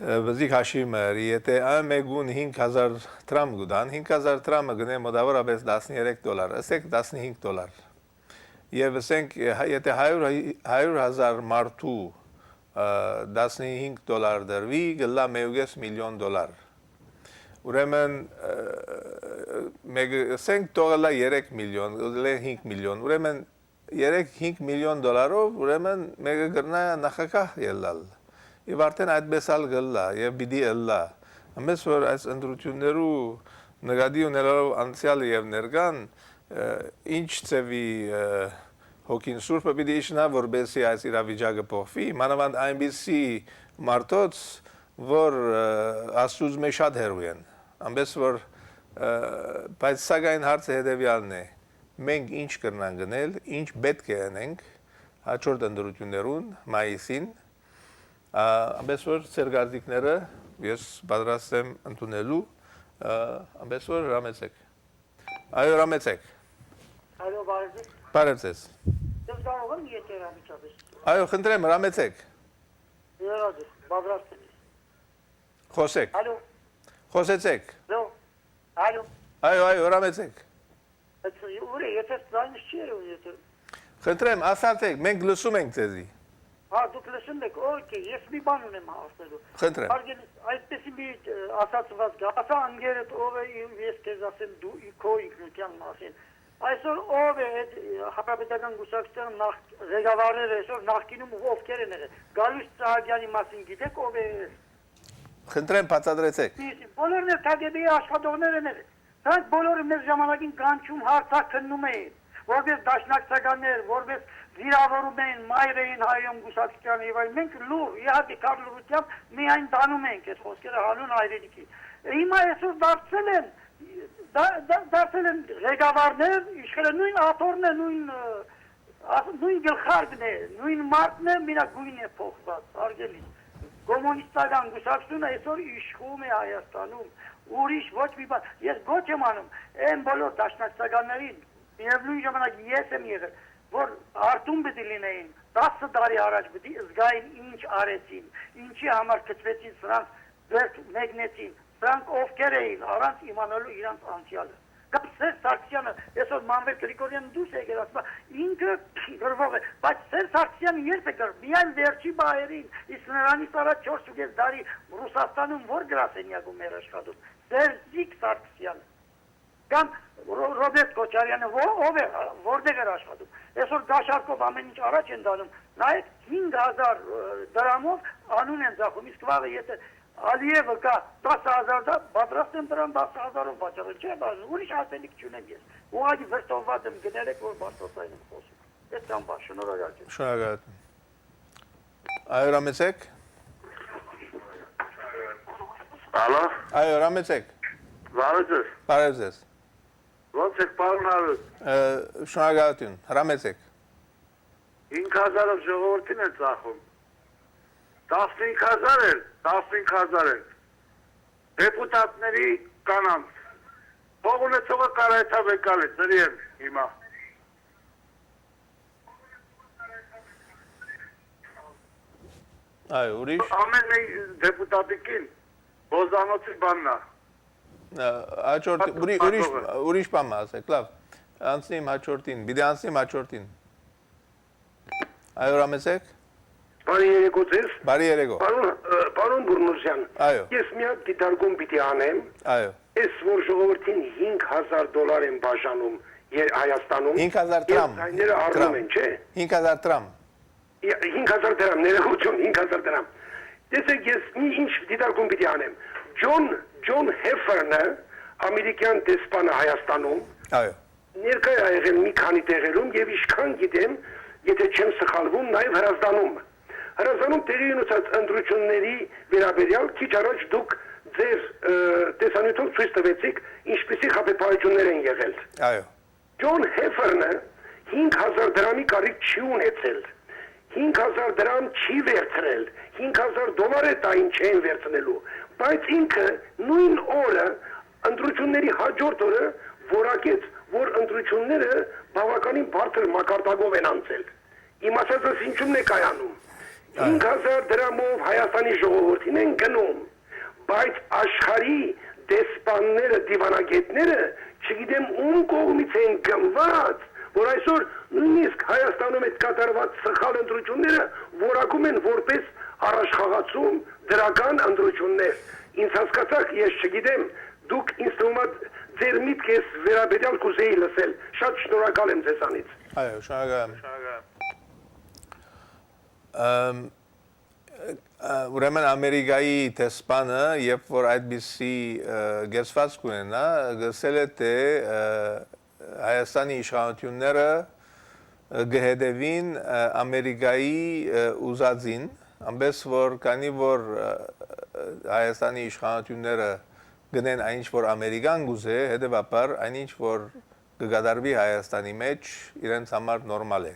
Բզիկ հաշիմը, եթե ամեգուն 5000 դրամ գուդան, 5000 դրամը գնե մոտավորապես $13, ասեք $15։ Եվ ասենք, եթե 100,000 մարդու $15 դրվի, գլա $1.5 միլիոն։ Ուրեմն, ասենք տողելա 3 միլիոն, 5 միլիոն, ուրեմն 3-5 միլիոն դոլարով, ուրեմն մեկը գրնա նախակահ ելալ։ Եվ արդեն այդպես ալ գլա եւ պիտի ելլա։ Ամենս որ այս ընտրություններու նկատի ունելով անցյալը եւ ներկան ինչ ծավի հոգին սուրբը պիտի իջնա որբեսի այս իրավիճակը փոխվի մանավանդ այնպիսի մարդոց որ աստուծո մեջ շատ հերու են ամենս որ բայց սակայն հարցը հետեւյալն է մենք ինչ կրնանք գնել ինչ պետք է անենք հաջորդ ընտրություններուն մայիսին ամենս որ ծերգարդիկները ես պատրաստ եմ ընդունելու ամենս որ հրամեցեք այո հրամեցեք այո բարև ձեզ ես կարող եմ եթե հրամիջապես այո խնդրեմ հրամեցեք երաձ պատրաստ եմ խոսեք այո խոսեցեք այո այո հրամեցեք ուր է եթե ծայնս չի երևում եթե խնդրեմ ասացեք մենք լսում ենք ձեզի դուք լսում եք, օքեյ, ես մի բան ունեմ ասելու։ Խնդրեմ։ Այսպեսի մի ասացված գա, ասա անգերդ ով է, ես քեզ ասեմ դու քո ինքնության մասին։ Այսօր ով է այդ հապետական գուսակցության նախ ղեկավարները այսօր նախկինում ովքեր են եղել։ Գալուս Սահակյանի մասին գիտեք ով է։ Խնդրեմ բացատրեցեք։ Բոլորն էլ KGB-ի աշխատողներն են։ Դրանք բոլորը մեր ժամանակին կանչում հարցակ քննում էին, որպես դաշնակցականներ, որպես վիրավորում էին, մայր էին հայում գուսակցությանը եւ այլն։ Մենք լուր, իհարկե կառավարությամբ միայն դանում ենք այդ խոսքերը հանուն հայրենիքի։ Հիմա այսօր դարձել են ղեկավարներ, իշխերը նույն աթոռն է, նույն գլխարկն է, նույն մարդն է, միրա գույն է փոխված, հարգելի։ Կոմունիստական գուսակցությունը այսօր իշխում է Հայաստանում, ուրիշ ոչ մի բան։ Ես գոչ եմ անում այն բոլոր դաշնակցականներին, միևնույն ժամանակ ես եմ եղել, որ արտում պետք է լինեին 10 տարի առաջ պետք է զգային ինչ արեցին, ինչի համար գծվեցին սրանք վերջ մեկնեցին, սրանք ովքեր էին առանց իմանալու իրանց անցյալը։ Կամ Սերժ Սարգսյանը, այսօր Մանվել Գրիգորյանը դուրս եկել ասում, ինքը գրվող է, բայց Սերժ Սարգսյանը երբ է գրվում, միայն վերջի բահերին, իսկ նրանից առաջ 4.5 տարի Ռուսաստանում որ գրասենյակում էր աշխատում, Սերժիկ Սարգսյանը, կամ Ռոբերտ Քոչարյանը, ով է, որտեղ էր աշխատում, այսօր գաշարկով ամեն ինչ առաջ են դանում, նայեք 5000 դրամով անուն են ձախում, իսկ վաղը եթե Ալիևը կա 10,000 դա, պատրաստ եմ դրան 10,000-ով վաճառել, չէ, բայց ուրիշ ասելիք չունեմ ես, ուղղակի վրդովված եմ գներեք, որ բարձրացային եմ խոսում, ես կամ բան, շնորհակալ եմ։ Շնորհակալ եմ։ Այո, ռամեցեք։ Ալո։ Այո, ռամեցեք։ Բարև ձեզ։ Բարև ձեզ։ Ոնց եք պարոն Հարություն։ Շնորհակալություն, ռամեցեք։ 5000-ով ժողովրդին են ծախում։ 15,000 էր, 15,000 էր։ Դեպուտատների կանանց։ Փող ունեցողը կարայթավ եկալ է, ծրի եմ հիմա։ Այո, ուրիշ։ Ամեն մի դեպուտատիկին բոզանոցի բանն է։ Ուրիշ բան ասեք, լավ։ Անցնիմ հաջորդին, պիտի անցնիմ հաջորդին։ Այո, ռամեցեք։ Բարի երեկո ձեզ։ Բարի երեկո։ Պարոն Բուրնոսյան, այո։ Ես մի հատ դիտարկում պիտի անեմ։ Այո։ Ես որ ժողովրդին $5,000 են բաժանում Հայաստանում։ 5000 դրամ։ Այները առնում են, չէ։ 5000 դրամ։ 5,000 դրամ, ներողություն, 5,000 դրամ։ Տեսեք, ես ինչ դիտարկում պիտի անեմ։ Ջոն Հեֆերնը, ամերիկյան դեսպանը Հայաստանում, այո, ներկայ է եղել մի քանի տեղերում եւ ինչքան գիտեմ, եթե չեմ սխալվում, նաեւ Հրազդանում։ Հրազդանում տեղի ունեցած ընտրությունների վերաբերյալ քիչ առաջ դուք ձեր տեսանյութով ցույց տվեցիք ինչպիսի խաբեբայություններ են եղել։ Այո։ Ջոն Հեֆերնը 5,000 դրամի կարիք չի ունեցել։ 5,000 դրամ չի վերցրել, $5,000 է տային չեն վերցնելու, բայց ինքը նույն օրը ընտրությունների հաջորդ օրը որակեց, որ ընտրությունները բավականին բարձր մակարդակով են անցել։ Իմ ասածս ինչու՞մն է կայանում։ 5,000 դրամով Հայաստանի ժողովրդին են գնում, բայց աշխարհի դեսպանները, դիվանագետները, չգիտեմ ում կողմից են գնված, որ այսօր նույնիսկ Հայաստանում այդ կատարված սխալ ընտրությունները որակում են որպես առաջխաղացում դրական ընտրություններ։ Ինձ հասկացաք, ես չգիտեմ, դուք ինձ թվում է ձեր միտքը վերաբերյալ կուզեի լսել։ Շատ շնորհակալ եմ ձեզանից։ Այո, շնորհակալ եմ։ Ուրեմն Ամերիկայի դեսպանը, երբ որ այդպիսի գեցված կունենա, գսել է թե Հայաստանի իշխանությունները գհետևին Ամերիկայի ուզածին, ամենից որ քանի որ Հայաստանի իշխանությունները գնեն այնինչ որ Ամերիկան գուզե, հետևաբար այնինչ որ կգադարվի Հայաստանի մեջ իրենց համար նորմալ է։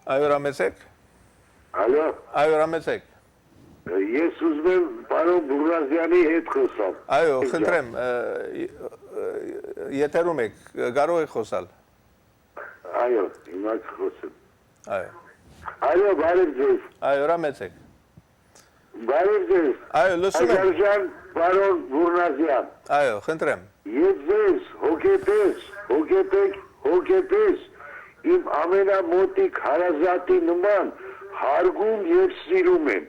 Այո, ռամեցեք։ Ալո։ Այո, ռամեցեք։ Ես ուզում եմ պարոն Բուրնազյանի հետ խոսալ։ Այո, խնդրեմ, եթերում եք, կարող եք խոսալ։ Այո, հիմա խոսեմ։ Այո։ Այո, բարև ձեզ։ Այո, ռամեցեք։ Բարև ձեզ։ Այո, լսում եմ։ Աջարժան պարոն Բուրնազյան։ Այո, խնդրեմ։ Ես ձեզ հոգեպես իմ ամենամոտիկ հարազատի նման հարգում և սիրում եմ։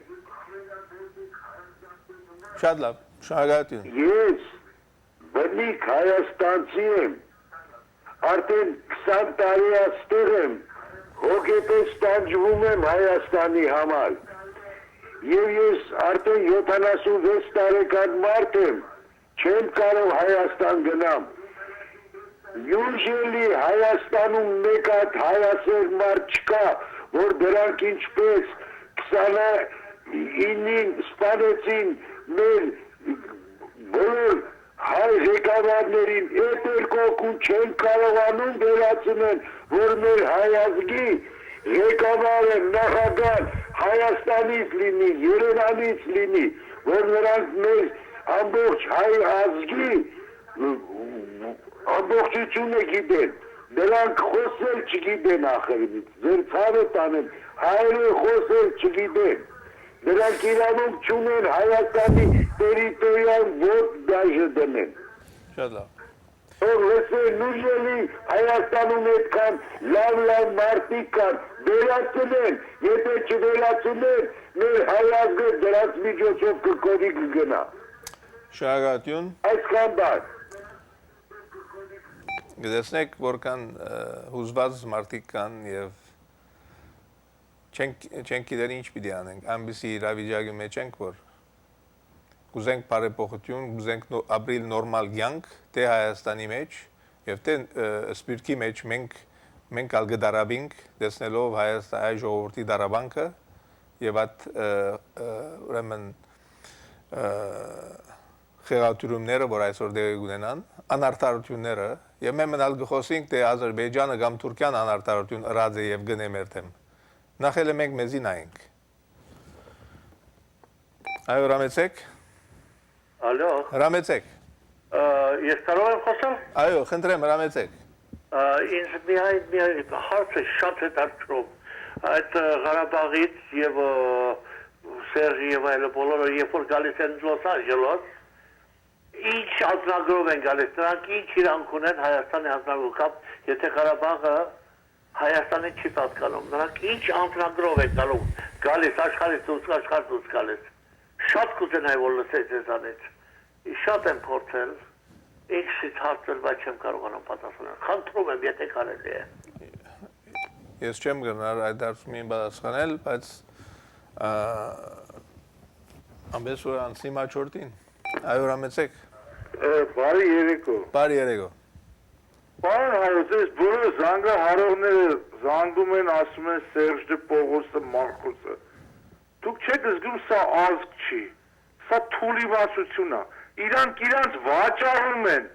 Շատ լավ, շնորհակալություն։ Ես բնիկ հայաստանցի եմ, արդեն 20 տարի այստեղ եմ, հոգեպես տանջվում եմ Հայաստանի համար։ Եվ ես արդեն 76 տարեկան մարդ եմ, չեմ կարող Հայաստան գնամ։ Յուժելի Հայաստանում մեկ հատ հայասեր մարդ չկա, որ դրանք ինչպես 29-ին սպանեցին մեր բոլոր հայ ղեկավարներին, այդ երկոքում չեն կարողանում վերացնել, որ մեր հայ ազգի ղեկավարը նախագահ Հայաստանից լինի, Երևանից լինի, որ նրանք մեր ամբողջ հայ ազգի ամբողջությունը գիտեն, նրանք խոսել չգիտեն ախրից, ձեր ցավը տանեն, հայերը խոսել չգիտեն, նրանք իրավունք չունեն Հայաստանի տերիտորիալ ոտ դաժը դնեն։ Շատ լավ։ Որ լսեն նույնելի Հայաստանում այդքան լավ մարդիկ կան, վերացնեն, եթե չվերացնեն, մեր հայ ազգը դրանց միջոցով կկորի կգնա։ Շնորհակալություն։ Այսքան բան։ Գտեսնեք, որքան հուզված մարդիկ կան եւ չենք գիտեր ինչ պիտի անենք, այնպիսի իրավիճակի մեջ ենք, որ կուզենք բարեփոխություն, կուզենք ապրիլ նորմալ կյանք, թե Հայաստանի մեջ եւ թե սպիրտի մեջ մենք ալ գդարաբինք, տեսնելով հայ ժողովրդի դարաբանքը եւ այդ ուրեմն խեղաթյուրումները, որ այսօր դեղի ունենան, անարդարությունները, եւ մենք մնալ գխոսենք, թե Ադրբեջանը կամ Թուրքիան անարդարություն ըրած է եւ գնե մեր թեմ։ Նախ էլ մենք մեզի նայենք։ Այո, հրամեցեք։ Ալո։ Հրամեցեք։ Ես կարող եմ խոսալ։ Այո, խնդրեմ, հրամեցեք։ Ինձ միայն հարցը շատ է դարձնում այդ Ղարաբաղից եւ Սերժի եւ այլ բոլորը երբ որ գալիս են Լոս Անջելոս, ինչ ազնագրով են գալիս, նրանք ինչ իրանք ունեն Հայաստանի ազնագրով կապ, եթե Ղարաբաղը Հայաստանի չի պատկանում, նրանք ինչ ազնագրով են գալիս աշխարհից դուրս գալիս։ Շատ կուզենայի որ լսեի ձեզանից, շատ եմ փորձել, ինչից հարցել, բայց չեմ կարողանում պատասխանել, խնդրում եմ, եթե կարելի է։ Ես չեմ գնար այդ հարցումին պատասխանել, բայց ամբես որ անցնի մաչորդին, այո հրամեցեք։ Բարի երեկո։ Բարի երեկո։ Պարոն Հարոս, այս բոլոր զանգահարողները զանգում են, ասում են Սերժ Պողոսը, Մարկոսը։ Դուք չեք զգում սա ազգ չի, սա թուլիմացություն է, իրանք վաճառում են,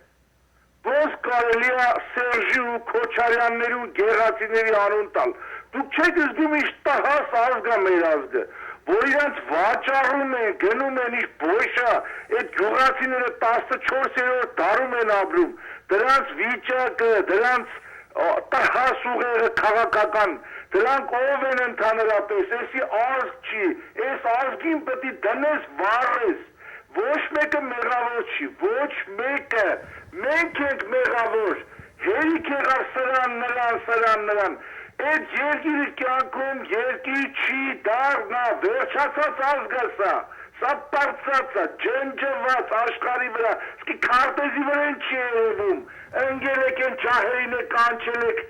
ոնց կարելի է Սերժի ու Քոչարյանների ու Գեղացիների անուն տալ, դուք չեք զգում ինչ տհաս ազգ է մեր ազգը, որ իրանք վաճառում են, գնում են ինչ բոյշա, այդ գյուղացիները 14-րդ դարում են ապրում, դրանց վիճակը, դրանց տհաս ուղեղը քաղաքական, դրանք ով են ընդհանրապես, էսի ազգ չի, այս ազգին պետք է դնես վառես, ոչ մեկը մեղավոր չի, ոչ մեկը, մենք ենք մեղավոր, հերիք եղավ սրան նրան, այդ երկիրը կյանքում երկիր չի դառնա, վերջացած ազգը սա պարծած է, ջնջված աշխարհի վրա, սկի քարտեզի վրա են չի երևում, ընկել եք են ճահերին եք անչել եք,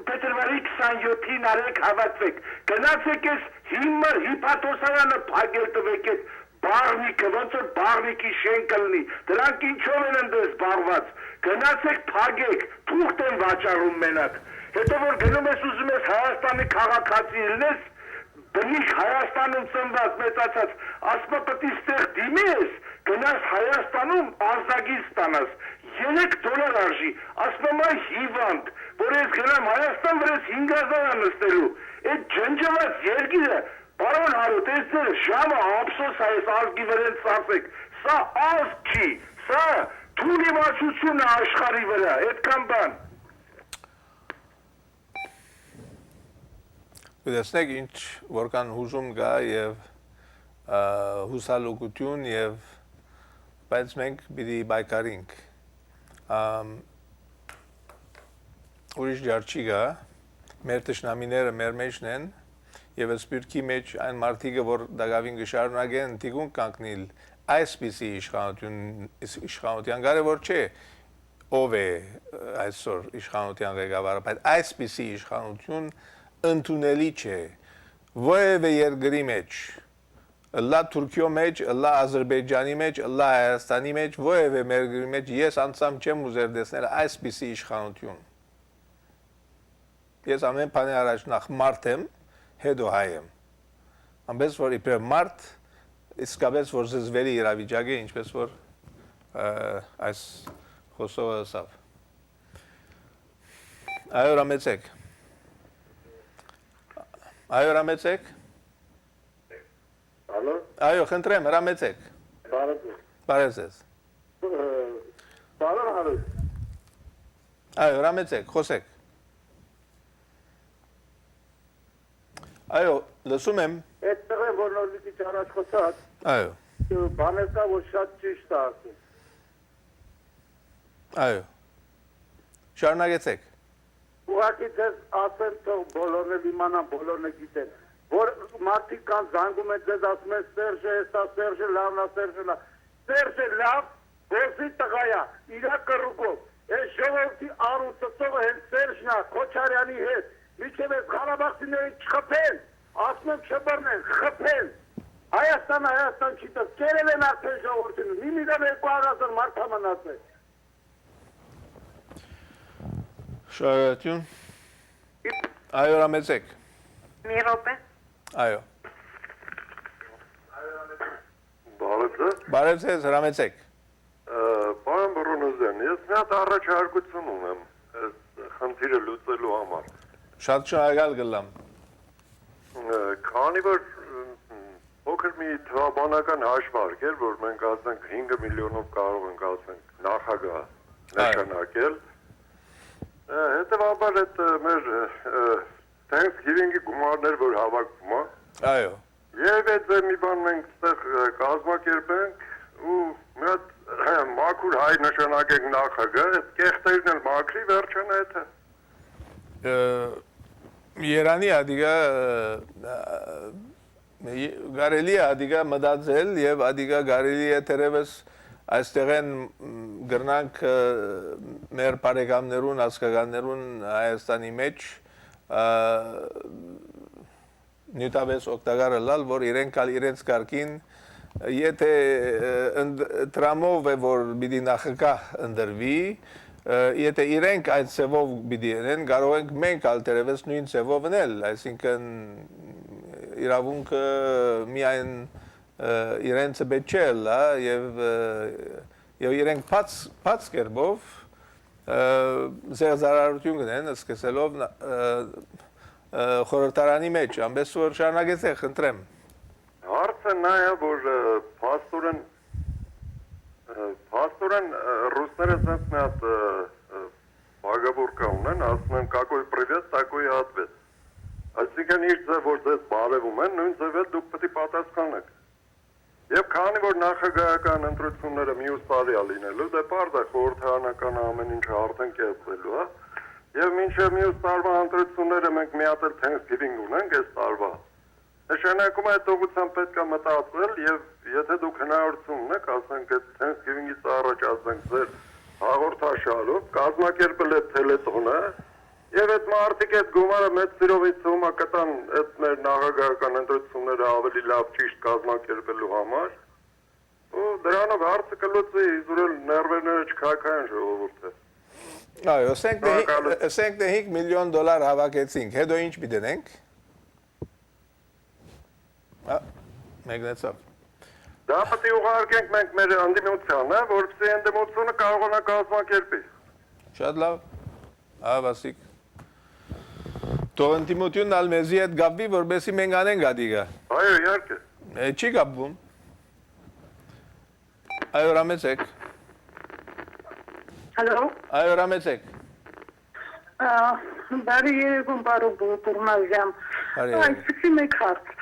փետրվարի 27-ին արեք հավատվեք, գնացեք ես հիմար հիպատոսարանը փակել տվեք այդ բաղնիկը, ոնց որ բաղնիկի շենքը լինի, դրանք ինչով են ընդես բաղված, գնացեք փակեք, թուղթ են վաճառում մենակ, հետո որ գնում ես ուզում ես Հայաստանի քաղաքացի լինես, բնիկ Հայաստանում ծնված մեծացած, ասма պետք է ստեղ դիմի ես, գնաս Հայաստանում ազգագիր ստանաս, $3 արժի, ասում եմ հիվանդ, որ ես գնամ Հայաստան, որ ես 5000 նստելու, այդ ջնջված երկիրը, պարոն Հարոտ, այս ձեր ժամը ափսոս է ես ազգի վրեն ծախսեք, սա ազգ չի, սա թուլիմացություն է աշխարհի վրա, այդքան բան։ Տեսնեք ինչ որքան հուզում կա եւ հուսալուկություն եւ բայց մենք պիտի բայկարենք ուրիշ ջար չի գա մեր տշնամիները մեր մեջն են եւ սպիրտի մեջ այն մարդիկը որ դակավին գշարունակեն դիգուն կանգնել այսպիսի իշխանության կարևոր չէ ով է այսօր իշխանության ղեկավարը բայց այսպիսի իշխանություն ընդունելի չէ, որևէ երկրի մեջ Լա Թուրքիո մեջ, լա Ադրբեջանի մեջ, լա Հայաստանի մեջ, ովևէ մեր մեջ ես անցամ չեմ ուզեր տեսնել այսպիսի իշխանություն։ Ես ամեն բանի առաջ նախ մարդ եմ, հետո հայ եմ։ Ամենից որ իբր մարդ իսկապես որ զզվելի իրավիճակ է, ինչպես որ այս խոսողը ասավ։ Այո, հրամեցեք։ Այո, հրամեցեք։ Ալո։ Այո, խնդրեմ, հրամեցեք։ Բարև ձեզ։ Բարև հարուտ։ Այո, հրամեցեք, խոսեք։ Այո, լսում եմ։ Այդտեղ եմ որ նոր մի քիչ առաջ խոսած։ Այո։ Բաներ կա որ շատ ճիշտ է ասում։ Այո։ Շարունակեցեք։ Ուղղակի ձեզ ասեմ թող բոլորն էլ իմանան, բոլորն էլ գիտեն, որ մարդիկ կան զանգում են ձեզ ասում են Սերժը, էստա Սերժը լավն է, Սերժը լավ։ Սերժը լավ, գործի տղա է, իրա կռուկով։ Այս ժողովրդի առուտծողը հենց Սերժն է, Քոչարյանի հետ։ Միջև այս Ղարաբաղցիներին չխփեն, ասում եմ չբռնեն, խփեն։ Հայաստան չի տս, կերել են արդեն ժողովրդին, մի միլիոն 200,000 մարդ մնացել։ Շարունակություն։ Այո, հրամեցեք։ Մի րոպե։ Այո։ Բարև ձեզ։ Բարև ձեզ, հրամեցեք։ Պարոն Բրոնոզյան, ես մի հատ առաջարկություն ունեմ այս խնդիրը լուծելու համար։ Շատ շնորհակալ կլամ։ Քանի որ փոքր մի թվաբանական հաշվարկ էր, որ մենք ասենք 5 միլիոնով կարող ենք ասենք նախագահ նշանակել, հետևաբար այդ մեր Thanksgiving-ի գումարներ, որ հավաքվում է։ Այո։ Եվ այդ մի բան մենք այդտեղ կազմակերպենք ու մի հատ մաքուր հայ նշանակենք նախագահ, այդ կեղտերն էլ մաքրի վերջան հետը։ Երանի ադիգա գարելի է ադիգա մտածել եւ ադիգա գարելի է թերևս այստեղ են գրնանք մեր բարեկամներուն, ազգականներուն Հայաստանի մեջ նյութավես օգտակարը լալ, որ իրենք ալ իրենց կարգին եթե տրամով է, որ բիդի նախագահ ընդրվի, եթե իրենք այդ ծևով բիդի են, կարող ենք մենք ալ թերևս նույն ծևով ընել, այսինքն իրավունքը միայն իրենց պետք չէ լա եւ իրենք բաց կերպով զերծարարություն գնեն, սկսելով խորհրդարանի մեջ, ամենից որ շարունակեցեք, խնդրեմ։ Հարցը նա է, որ փաստորեն ռուսները ասած մի հատ բաղաբուրկա ունեն, ասում են «Какой привет, такой и ответ»։ Այսինքն իր ձև որ ձեզ բարևում են, նույն ձև էլ դուք պետք է պատասխանեք։ Եվ քանի որ նախագահական ընտրությունները մյուս տարի է լինելու, դե պարզ է խորհրդարանական ամեն ինչը արդեն կերպվելու է, եւ մինչեւ մյուս տարվա ընտրությունները մենք մի հատ էլ Thanksgiving ունենք այս տարվա։ Նշանակում է այդ ուղղությամբ պետք է մտածել եւ եթե դուք հնարավորություն ունեք, ասենք այդ Thanksgiving-ից առաջ ասենք ձեր հաղորդաշարով կազմակերպել այդ տելետոնը եւ այդ մարդիկ այդ գումարը մեծ ծիրովից ծոմա կտան այդ մեր նախագահական ընտրությունները ավելի լավ ճիշտ կազմակերպելու համար ու դրանով հարցը կլուծի իզուրել ներվերները չքայքայեն ժողովուրդը։ Այո, ասենք 5 միլիոն դոլար հավաքեցինք, հետո ինչ պիտենք։ Մեկնեցավ։ Դա պետք է ուղարկենք մենք մեր անդիմությանը, որպեսզի անդիմությունը կարողանա կազմակերպի։ Շատ լավ։ Ավասիկ։ Թող անդիմությունն ալ մեզի հետ գապվի, որպեսզի մենք անենք ադիգա։ Այո, իհարկե։ Չի գապվում։ Այո, հրամեցեք։ Հալո։ Այո, հրամեցեք։ Բարի երեկոն, պարոն Բուրմազյան։ Այսպիսի մեկ հարց։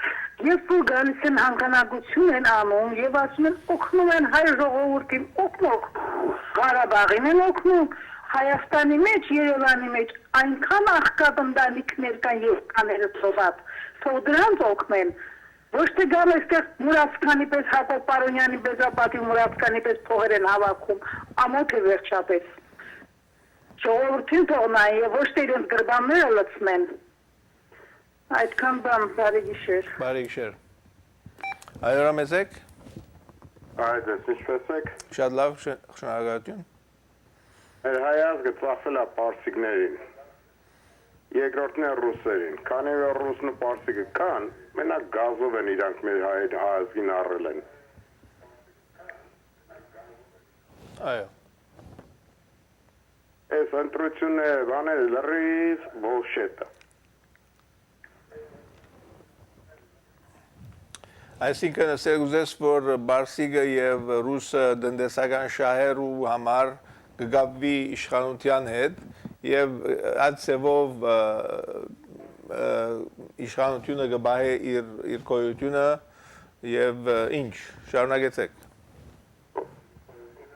Երբ որ գալիս են հանգանակություն են անում եւ ասում են օգնում են հայ ժողովրդին, օգնող Ղարաբաղին են օգնում, Հայաստանի մեջ, Երևանի մեջ այնքան աղքատ ընտանիքներ կան եւ կաները ծովատ, թող դրանց օգնեն, ոչ թե գալ այստեղ Մուրացկանի պես Հակոբ Պարոնյանի Բեզապատի Մուրացկանի պես փողեր են հավաքում, ամոթ է վերջապես։ Ժողովրդին թողնան եւ ոչ թե իրենց գրբանները լցնեն։ Այդքան բան, բարի գիշեր։ Բարի գիշեր։ Այո, մեծեք։ Այդ ես ինչպես եք։ Շատ լավ, շնորհակալություն։ Մեր հայազգը ծախսել է պարսիկներին։ Երկրորդն է ռուսերին։ Քանի որ ռուսն ու պարսիկը կան, մենակ գազով են իրանք մեր հայազգին առել են։ Այո։ Այս ընտրությունը բաները լրիվ bullshit է։ Այսինքն ասել ուզես, որ Բարսիկը եւ ռուսը դնդեսական շահեր ու համար կգաբվի իշխանության հետ եւ այդ ծևով իշխանությունը կբահե իր կոյությունը եւ ինչ շարունակեցեք։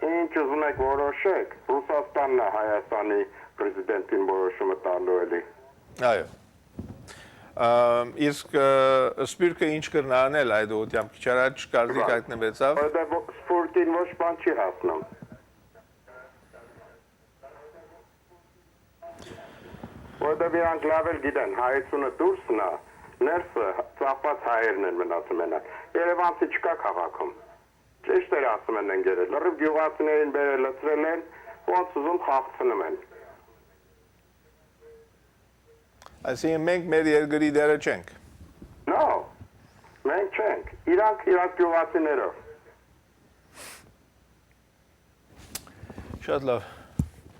Ինչ ուզում եք որոշեք, Ռուսաստանն է Հայաստանի պրեզիդենտին որոշումը տալու էլի։ Այո։ Իսկ սպիրկը ինչ կրնա անել այդ ուղղությամբ քիչ առաջ կարծիք հայտնվեցավ։ Սպորտին ոչ բան չի հասնում։ Որտեղ իրանք լավ էլ գիտեն, հայությունը դուրսն է, ներսը ծախված հայերն են մնացում մենակ։ Երևանցի չկա քաղաքում։ Ճիշտ էր ասում են ընկերել, լրիվ գյուղացիներին բերել լցրել են, ոնց ուզում խաղցնում են։ Այսինքն մենք մեր երկրի դերը չենք։ No, մենք չենք, իրանք գյուղացիներով։ Շատ լավ,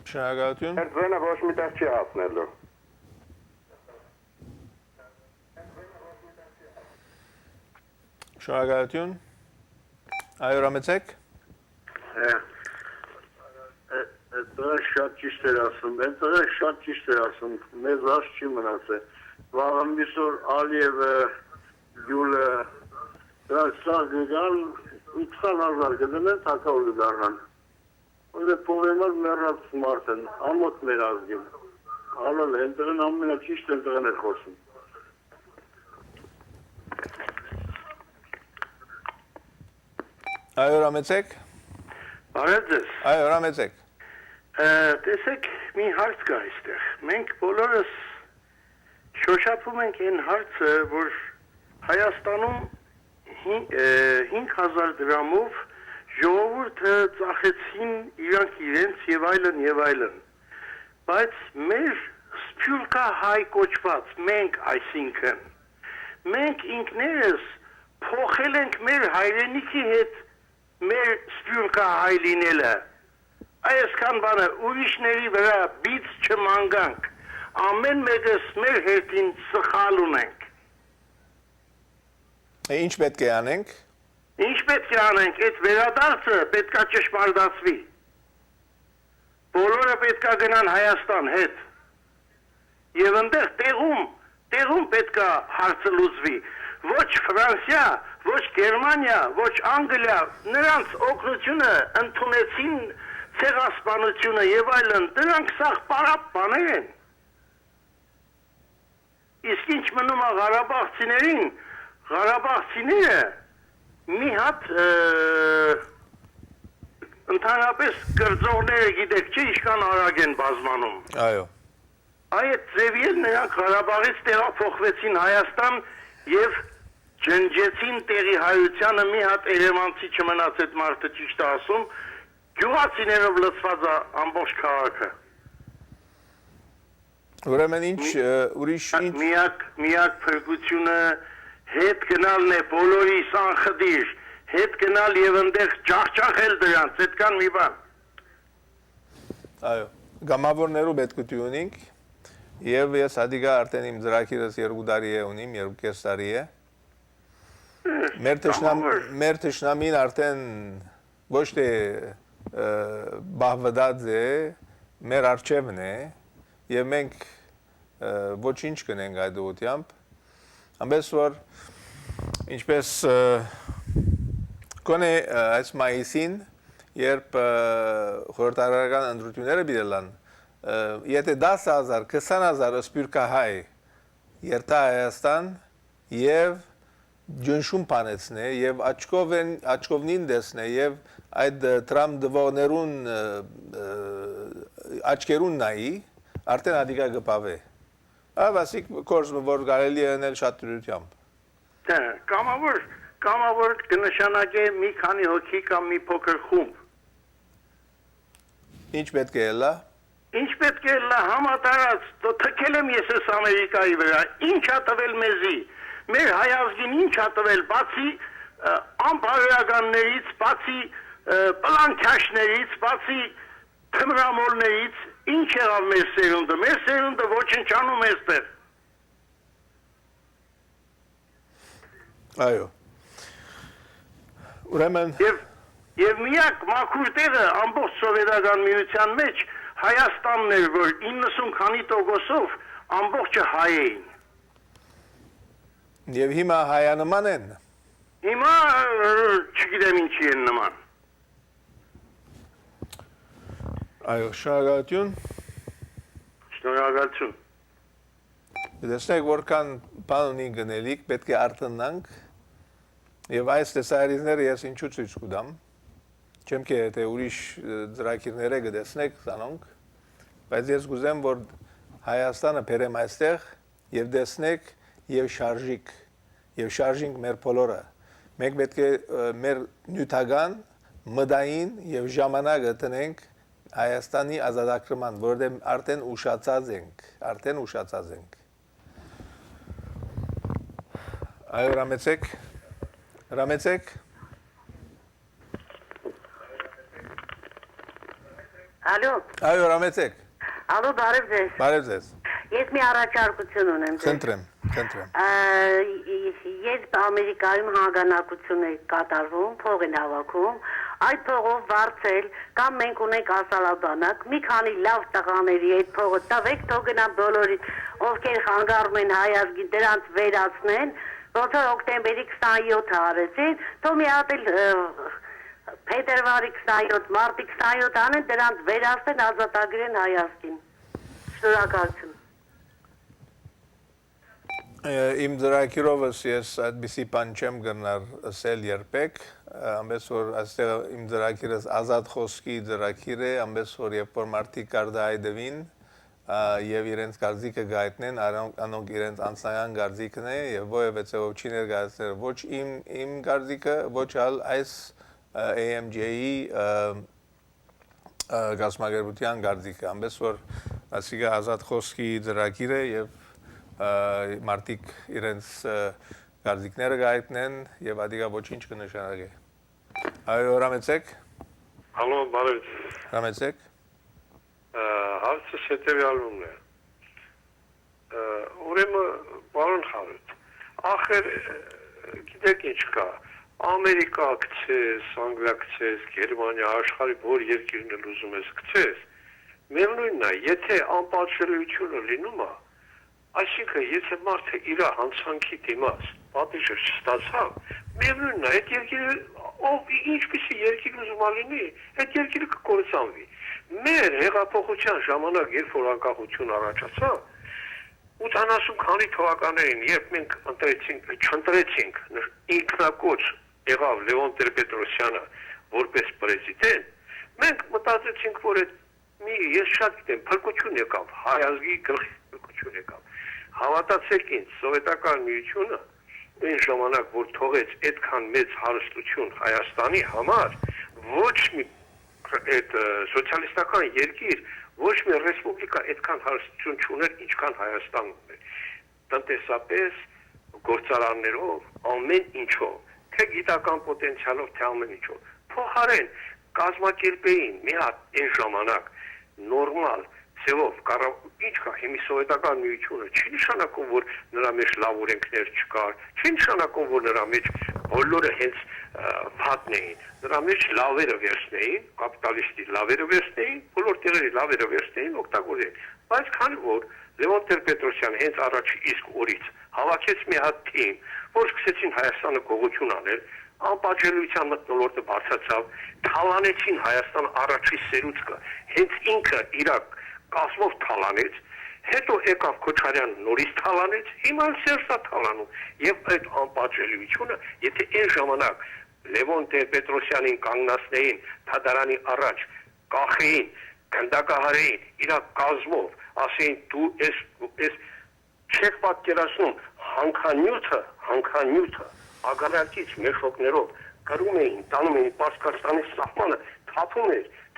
շնորհակալություն։ Այդ ձենը ոչ մի տեղ չի հասնելու։ Շնորհակալություն։ Այո, ռամեցեք։ Դա շատ ճիշտ էր ասում, դա շատ ճիշտ էր ասում, մեզ աս չի մնացել։ Վաղն միսոր Ալիևը, Գյուլը, դրանք սաղ գգան, 20,000 գդնեն, թակավոր գդարնան։ Որը պովեմար մերած մարդ են, ամոտ մեր ազգին։ Ալալ են, դրն ամենա ճիշտ են դրն է խոսում։ Այո, ռամեցեք։ Բարեձեզ։ Այո, ռամեցեք։ Տեսեք, մի հարց կա այստեղ։ Մենք բոլորս շոշափում ենք այն հարցը, որ Հայաստանում 5,000 դրամով ժողովուրդը ծախեցին իրանք իրենց եւ այլն եւ այլն։ Բայց մեր սփյուռքա հայ կոչված մենք, այսինքն մենք ինքներս փոխել ենք մեր հայրենիքի հետ մեր սփյուռքա հայ լինելը։ Այսքան բանը ուրիշների վրա բիծ չմանկանք, ամեն մեկս մեր հետին սխալ ունենք։ Ինչ պետք է անենք։ Ինչ պետք է անենք, այդ վերադարձը պետքա ճշմարտացվի։ Բոլորը պետքա գնան Հայաստան հետ։ Եվ այնտեղ տեղում պետքա հարցը լուծվի։ Ոչ Ֆրանսիա, ոչ Գերմանիա, ոչ Անգլիա, նրանց օգնությունը ընդունեցին ցեղասպանությունը եւ այլն, դրանք սաղ պարապ բաներ են։ Իսկ ինչ մնում է Ղարաբաղցիներին, Ղարաբաղցիները մի հատ ընդհանրապես կրծողները գիտեք չէ, ինչքան արագ են բազմանում։ Այո։ Այդ ձևի էլ նրանք Ղարաբաղից տեղափոխվեցին Հայաստան եւ ջնջեցին տեղի հայությանը, մի հատ երևանցի չմնաց այդ մարդը ճիշտ ասում, գյուղացիներով լցված է ամբողջ քաղաքը։ Ուրեմն ինչ ուրիշ ինչ միակ փրկությունը հետ գնալն է բոլորիս անխդիր, հետ գնալ եւ այնտեղ ջախջախել դրանց, այդքան մի բան։ Այո, գամավորներու պետք ունենք եւ ես հադիգա արդեն իմ ծրագիրս 2 տարի է ունիմ, 2.5 տարի է։ Մեր թշնամին արդեն ոչ թե բահվդած է, մեր արջևն է եւ մենք ոչինչ կնենք այդ ուղղությամբ, ամենս որ ինչպես կոնե այս մայիսին, երբ խորհրդարարական ընտրությունները բերելան, եթե 10,000, 20,000 սպյուրքահայ երթա Հայաստան եւ ջնշում պանեցնե եւ աչքովնին դեսնե եւ այդ տրամ դվողներուն աչքերուն նայի, արդեն ադիգա գպավե։ Ավասիկ կորզը որ կարելի է անել շատ դրությամբ։ Կամավոր կամավոր կնշանակե մի քանի հոգի կամ մի փոքր խումբ։ Ինչ պետք է լա։ Ինչ պետք է լա համատարած, թքել եմ ես այս Ամերիկայի վրա, ինչ ա տվել մեզի, մեր հայազգին ինչ ա տվել, բացի անբարոյականներից, բացի պլանքաշներից, բացի թմրամոլներից, ինչ եղավ մեր սերունդը ոչնչանում էստեղ։ Այո։ Ուրեմն Եվ միակ մաքուր տեղը ամբողջ սովետական միության մեջ Հայաստանն էր, որ 90 քանի տոկոսով ամբողջը հայ էին։ Եվ հիմա հայանման են։ Հիմա չգիտեմ ինչի են նման։ Այո, շնորհակալություն։ Շնորհակալություն։ Դեսնեք որքան բան ունի գնելիք, պետք է արթնանք։ Եվ այս տեսարիզները ես ինչու ցույց կտամ։ Չեմ թե ուրիշ ծրագիրներ գտեսնեք ցանոնք, բայց ես կուզեմ որ Հայաստանը բերեմ այստեղ եւ տեսնեք եւ շարժինք մեր բոլորը։ Մենք պետք է մեր նյութական, մտային եւ ժամանակը տնենք Հայաստանի ազատագրման, որտեղ արդեն ուշացած ենք։ Այո, Ռամեցեք։ Ալո։ Այո, Ռամեցեք։ Ալո, բարև ձեզ։ Բարև ձեզ։ Ես մի առաջարկություն ունեմ ձեզ։ Խնդրեմ։ Ես Ամերիկայում հանգանակություն է կատարվում, փող են հավաքում, այդ փողով վարձել կամ մենք ունենք ասալաբանակ, մի քանի լավ տղաների այդ փողը տվեք, թող գնան բոլորին, ովքեր խանգարում են հայազգին, դրանց վերացնեն, ոնց որ օկտեմբերի 27-ը արեցին, թող մի հատ էլ փետրվարի 27, մարտի 27 անեն, դրանց վերացնեն, ազատագրեն հայազգին։ Շնորհակալություն։ Իմ ծրագիրովս ես այդպիսի բան չեմ գնար ասել երբեք, ամենս որ այստեղ իմ ծրագիրս ազատ խոսքի ծրագիր է, ամենս որ երբ որ մարդիկ կարդայդվին եւ իրենց գարձիկը գայտնեն, անոնք իրենց անձնական գարձիկն է եւ ովևէ ծավալ չի ներկայացնել ոչ իմ գարձիկը, ոչ ալ այս AMJ-ի գազམ་ագերբության գարձիկը, ամենս որ ասիկա ազատ խոսքի ծրագիր է եւ մարդիկ իրենց գարձիկները գայտնեն եւ ադիգա ոչինչ կնշանակի։ Այո, Ռամեցեք։ Ալո, բարև։ Ռամեցեք։ Հարցը հետևյալն է։ Ուրեմն, պարոն Խարոտ, ախր գիտեք ինչ կա, Ամերիկա գցես, Անգլիա գցես, Գերմանիա, աշխարհի որ երկիրն էլ ուզում ես գցես, միևնույնն է, եթե անպատժելիությունը լինում է, այսինքն եթե մարդը իր հանցանքի դիմաց պատիժը չստացավ, միևնույնն է, այդ երկիրը ով ինչպիսի երկիր ուզում լինի, այդ երկիրը կկործանվի։ Մեր հեղափոխության ժամանակ, երբ որ անկախություն առաջացավ, 80 քանի թվականներին, երբ մենք չընտրեցինք ինքնակոչ եղավ Լևոն Տեր-Պետրոսյանը որպես պրեզիդենտ, մենք մտածեցինք, որ ես շատ գիտեմ, փրկություն եկավ, հայազգի գլխի փրկություն եկավ։ Հավատացեք ինձ, սովետական միությունը այն ժամանակ, որ թողեց այդքան մեծ հարստություն Հայաստանի համար, ոչ մի սոցիալիստական երկիր, ոչ մի ռեսպուբլիկա այդքան հարստություն չուներ, ինչքան Հայաստանն ուներ։ Տնտեսապես, գործարաններով, ամեն ինչով, թե գիտական պոտենցիալով, թե ամեն ինչով։ Փոխարեն կազմակերպեին մի հատ այն ժամանակ նորմալ ձևով ինչ կա հիմի սովետական միությունը չի նշանակում, որ նրա մեջ լավ օրենքներ չկար, չի նշանակում, որ նրա մեջ բոլորը հենց վատն էին, նրա մեջ լավերը վերցնեին, կապիտալիստի լավերը վերցնեին, բոլոր տեղերի լավերը վերցնեին, օգտագործեին, բայց քանի որ Լևոն Տեր-Պետրոսյանը հենց առաջի իսկ օրից հավաքեց մի հատ թիմ, որ սկսեցին Հայաստանը գողություն անել, անպատժելիության մթնոլորտը բարձրացավ, թալանեցին Հայաստան առաջի սերուցքը, հենց ինքը իրակ կազմով թալանեց, հետո եկավ Քոչարյանը նորից թալանեց, հիմա Սերժը թալանում, եւ այդ անպատժելիությունը, եթե այն ժամանակ Լևոն Տեր-Պետրոսյանին կանգնացնեին թադարանի առաջ, կախեին, գնդակահարեին, իրակ կազմով, ասեին դու ես չեք պատկերացնում հանքանյութը, ագարակից մեշոկներով գրում էին, տանում էին Պարսկաստանի սահմանը,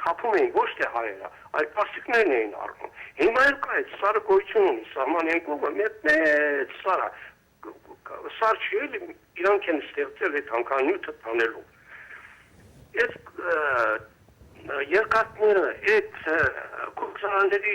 թափում էին ոչ թե հայերը, այլ պարսիկներն էին առնում։ Հիմա էլ կա այդ սարը գոյություն ունի, սահմանի այն կողմը մեծ սարը, սար չի էլ իրանք են ստեղծել այդ հանքանյութը տանելու։ Այդ երկաթները, այդ կուրսարանների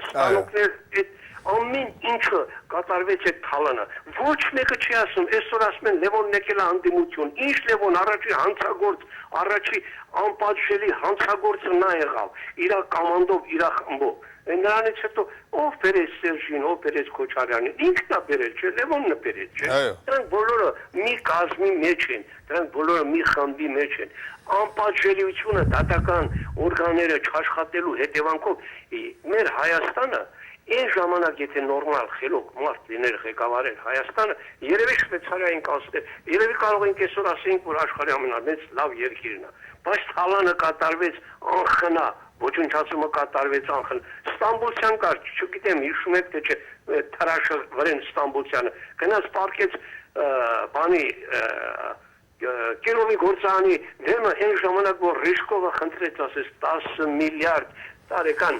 ստանոքներ, այդ ամեն ինչը կատարվեց այդ թալանը։ Ոչ մեկը չի ասում, այսօր ասում են Լևոնն եկել է անդիմություն։ Ինչ Լևոն, առաջի հանցագործ, առաջի անպատժելի հանցագործը նա եղավ, իր կամանդով, իր խմբով։ Նրանից հետո ով բերեց Սերժին, ով բերեց Քոչարյանին, ինքն է բերել, չէ, Լևոնն է բերել, չէ։ Դրանք բոլորը մի կազմի մեջ են, դրանք բոլորը մի խմբի մեջ են։ Անպատժելիությունը դատական օրգանները չաշխատելու հետևանքով մեր Հայաստանը այն ժամանակ եթե նորմալ խելոք մարդ լիներ ղեկավարել Հայաստանը, երևի Շվեյցարիային կասներ, երևի կարող ենք այսօր ասենք, որ աշխարհի ամենամեծ լավ երկիրն է, բայց թալանը կատարվեց անխնա, ոչնչացումը կատարվեց անխնա։ Ստամբուլցյան կար, չգիտեմ, հիշում եք թե չէ, թրաշը վրեն Ստամբուլցյանը, գնաց պարկեց բանի Կիրովի գործարանի դեմը այն ժամանակ, որ Ռիժկովը խնդրեց, ասես 10 միլիարդ տարեկան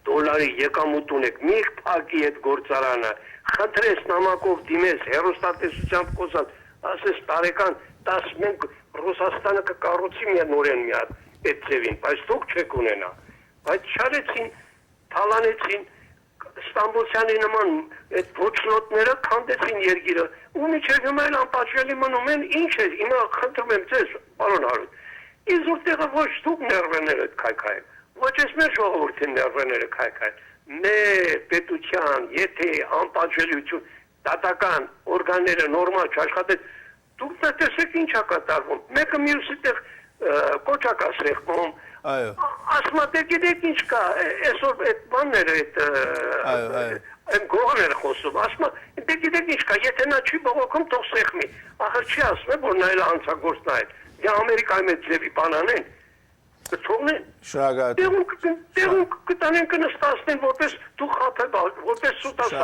դոլարի եկամուտ ունեք, մի փակի այդ գործարանը, խնդրեց նամակով դիմեց, հեռուստատեսությամբ խոսած, ասես տարեկան 11 Ռուսաստանը կկառուցի մի նորեն մի հատ այդ ձևին, բայց դուք չեք ունենա, բայց չարեցին, թալանեցին, Ստամբուլցյանի նման այդ ոչնոտները քանդեցին երկիրը, ու միջև հիմա էլ անպատժելի մնում են, ինչ է, հիմա խնդրում եմ ձեզ, պարոն Հարություն, իզուր տեղը ոչ դուք ներվեները քայքայեք, ոչ ես մեր ժողովրդի ներվեները քայքայեք, մեր պետության, եթե անպատժելիություն, դատական օրգանները նորմալ չաշխատեն, դուք տեսեք ինչ է կատարվում, մեկը մյուսի տեղ կոչակ է սեղմում, ասում է, գիտեք ինչ կա, այսօր այդ բանները, այդ գողները խոսում, ասում է, գիտեք ինչ կա, եթե նա չի բողոքում, թող սեղմի, ախր չի ասում է, որ նա էլ հանցագործն է, դե Ամերիկայի մեջ ձևի բանանեն, կթողնեն, տեղում կտանեն կնստացնեն, որպես դու խաթել, որպես սուտասար։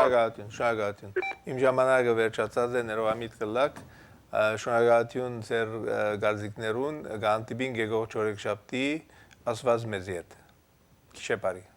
Շնորհակալություն, իմ ժամանակը վերջացած է, ներողամիտ կլակ, շնորհակալություն ձեր գազիկներուն, գանտիբին գեգող չորեքշաբթի ասված մեզ հետ, քիշե բարի։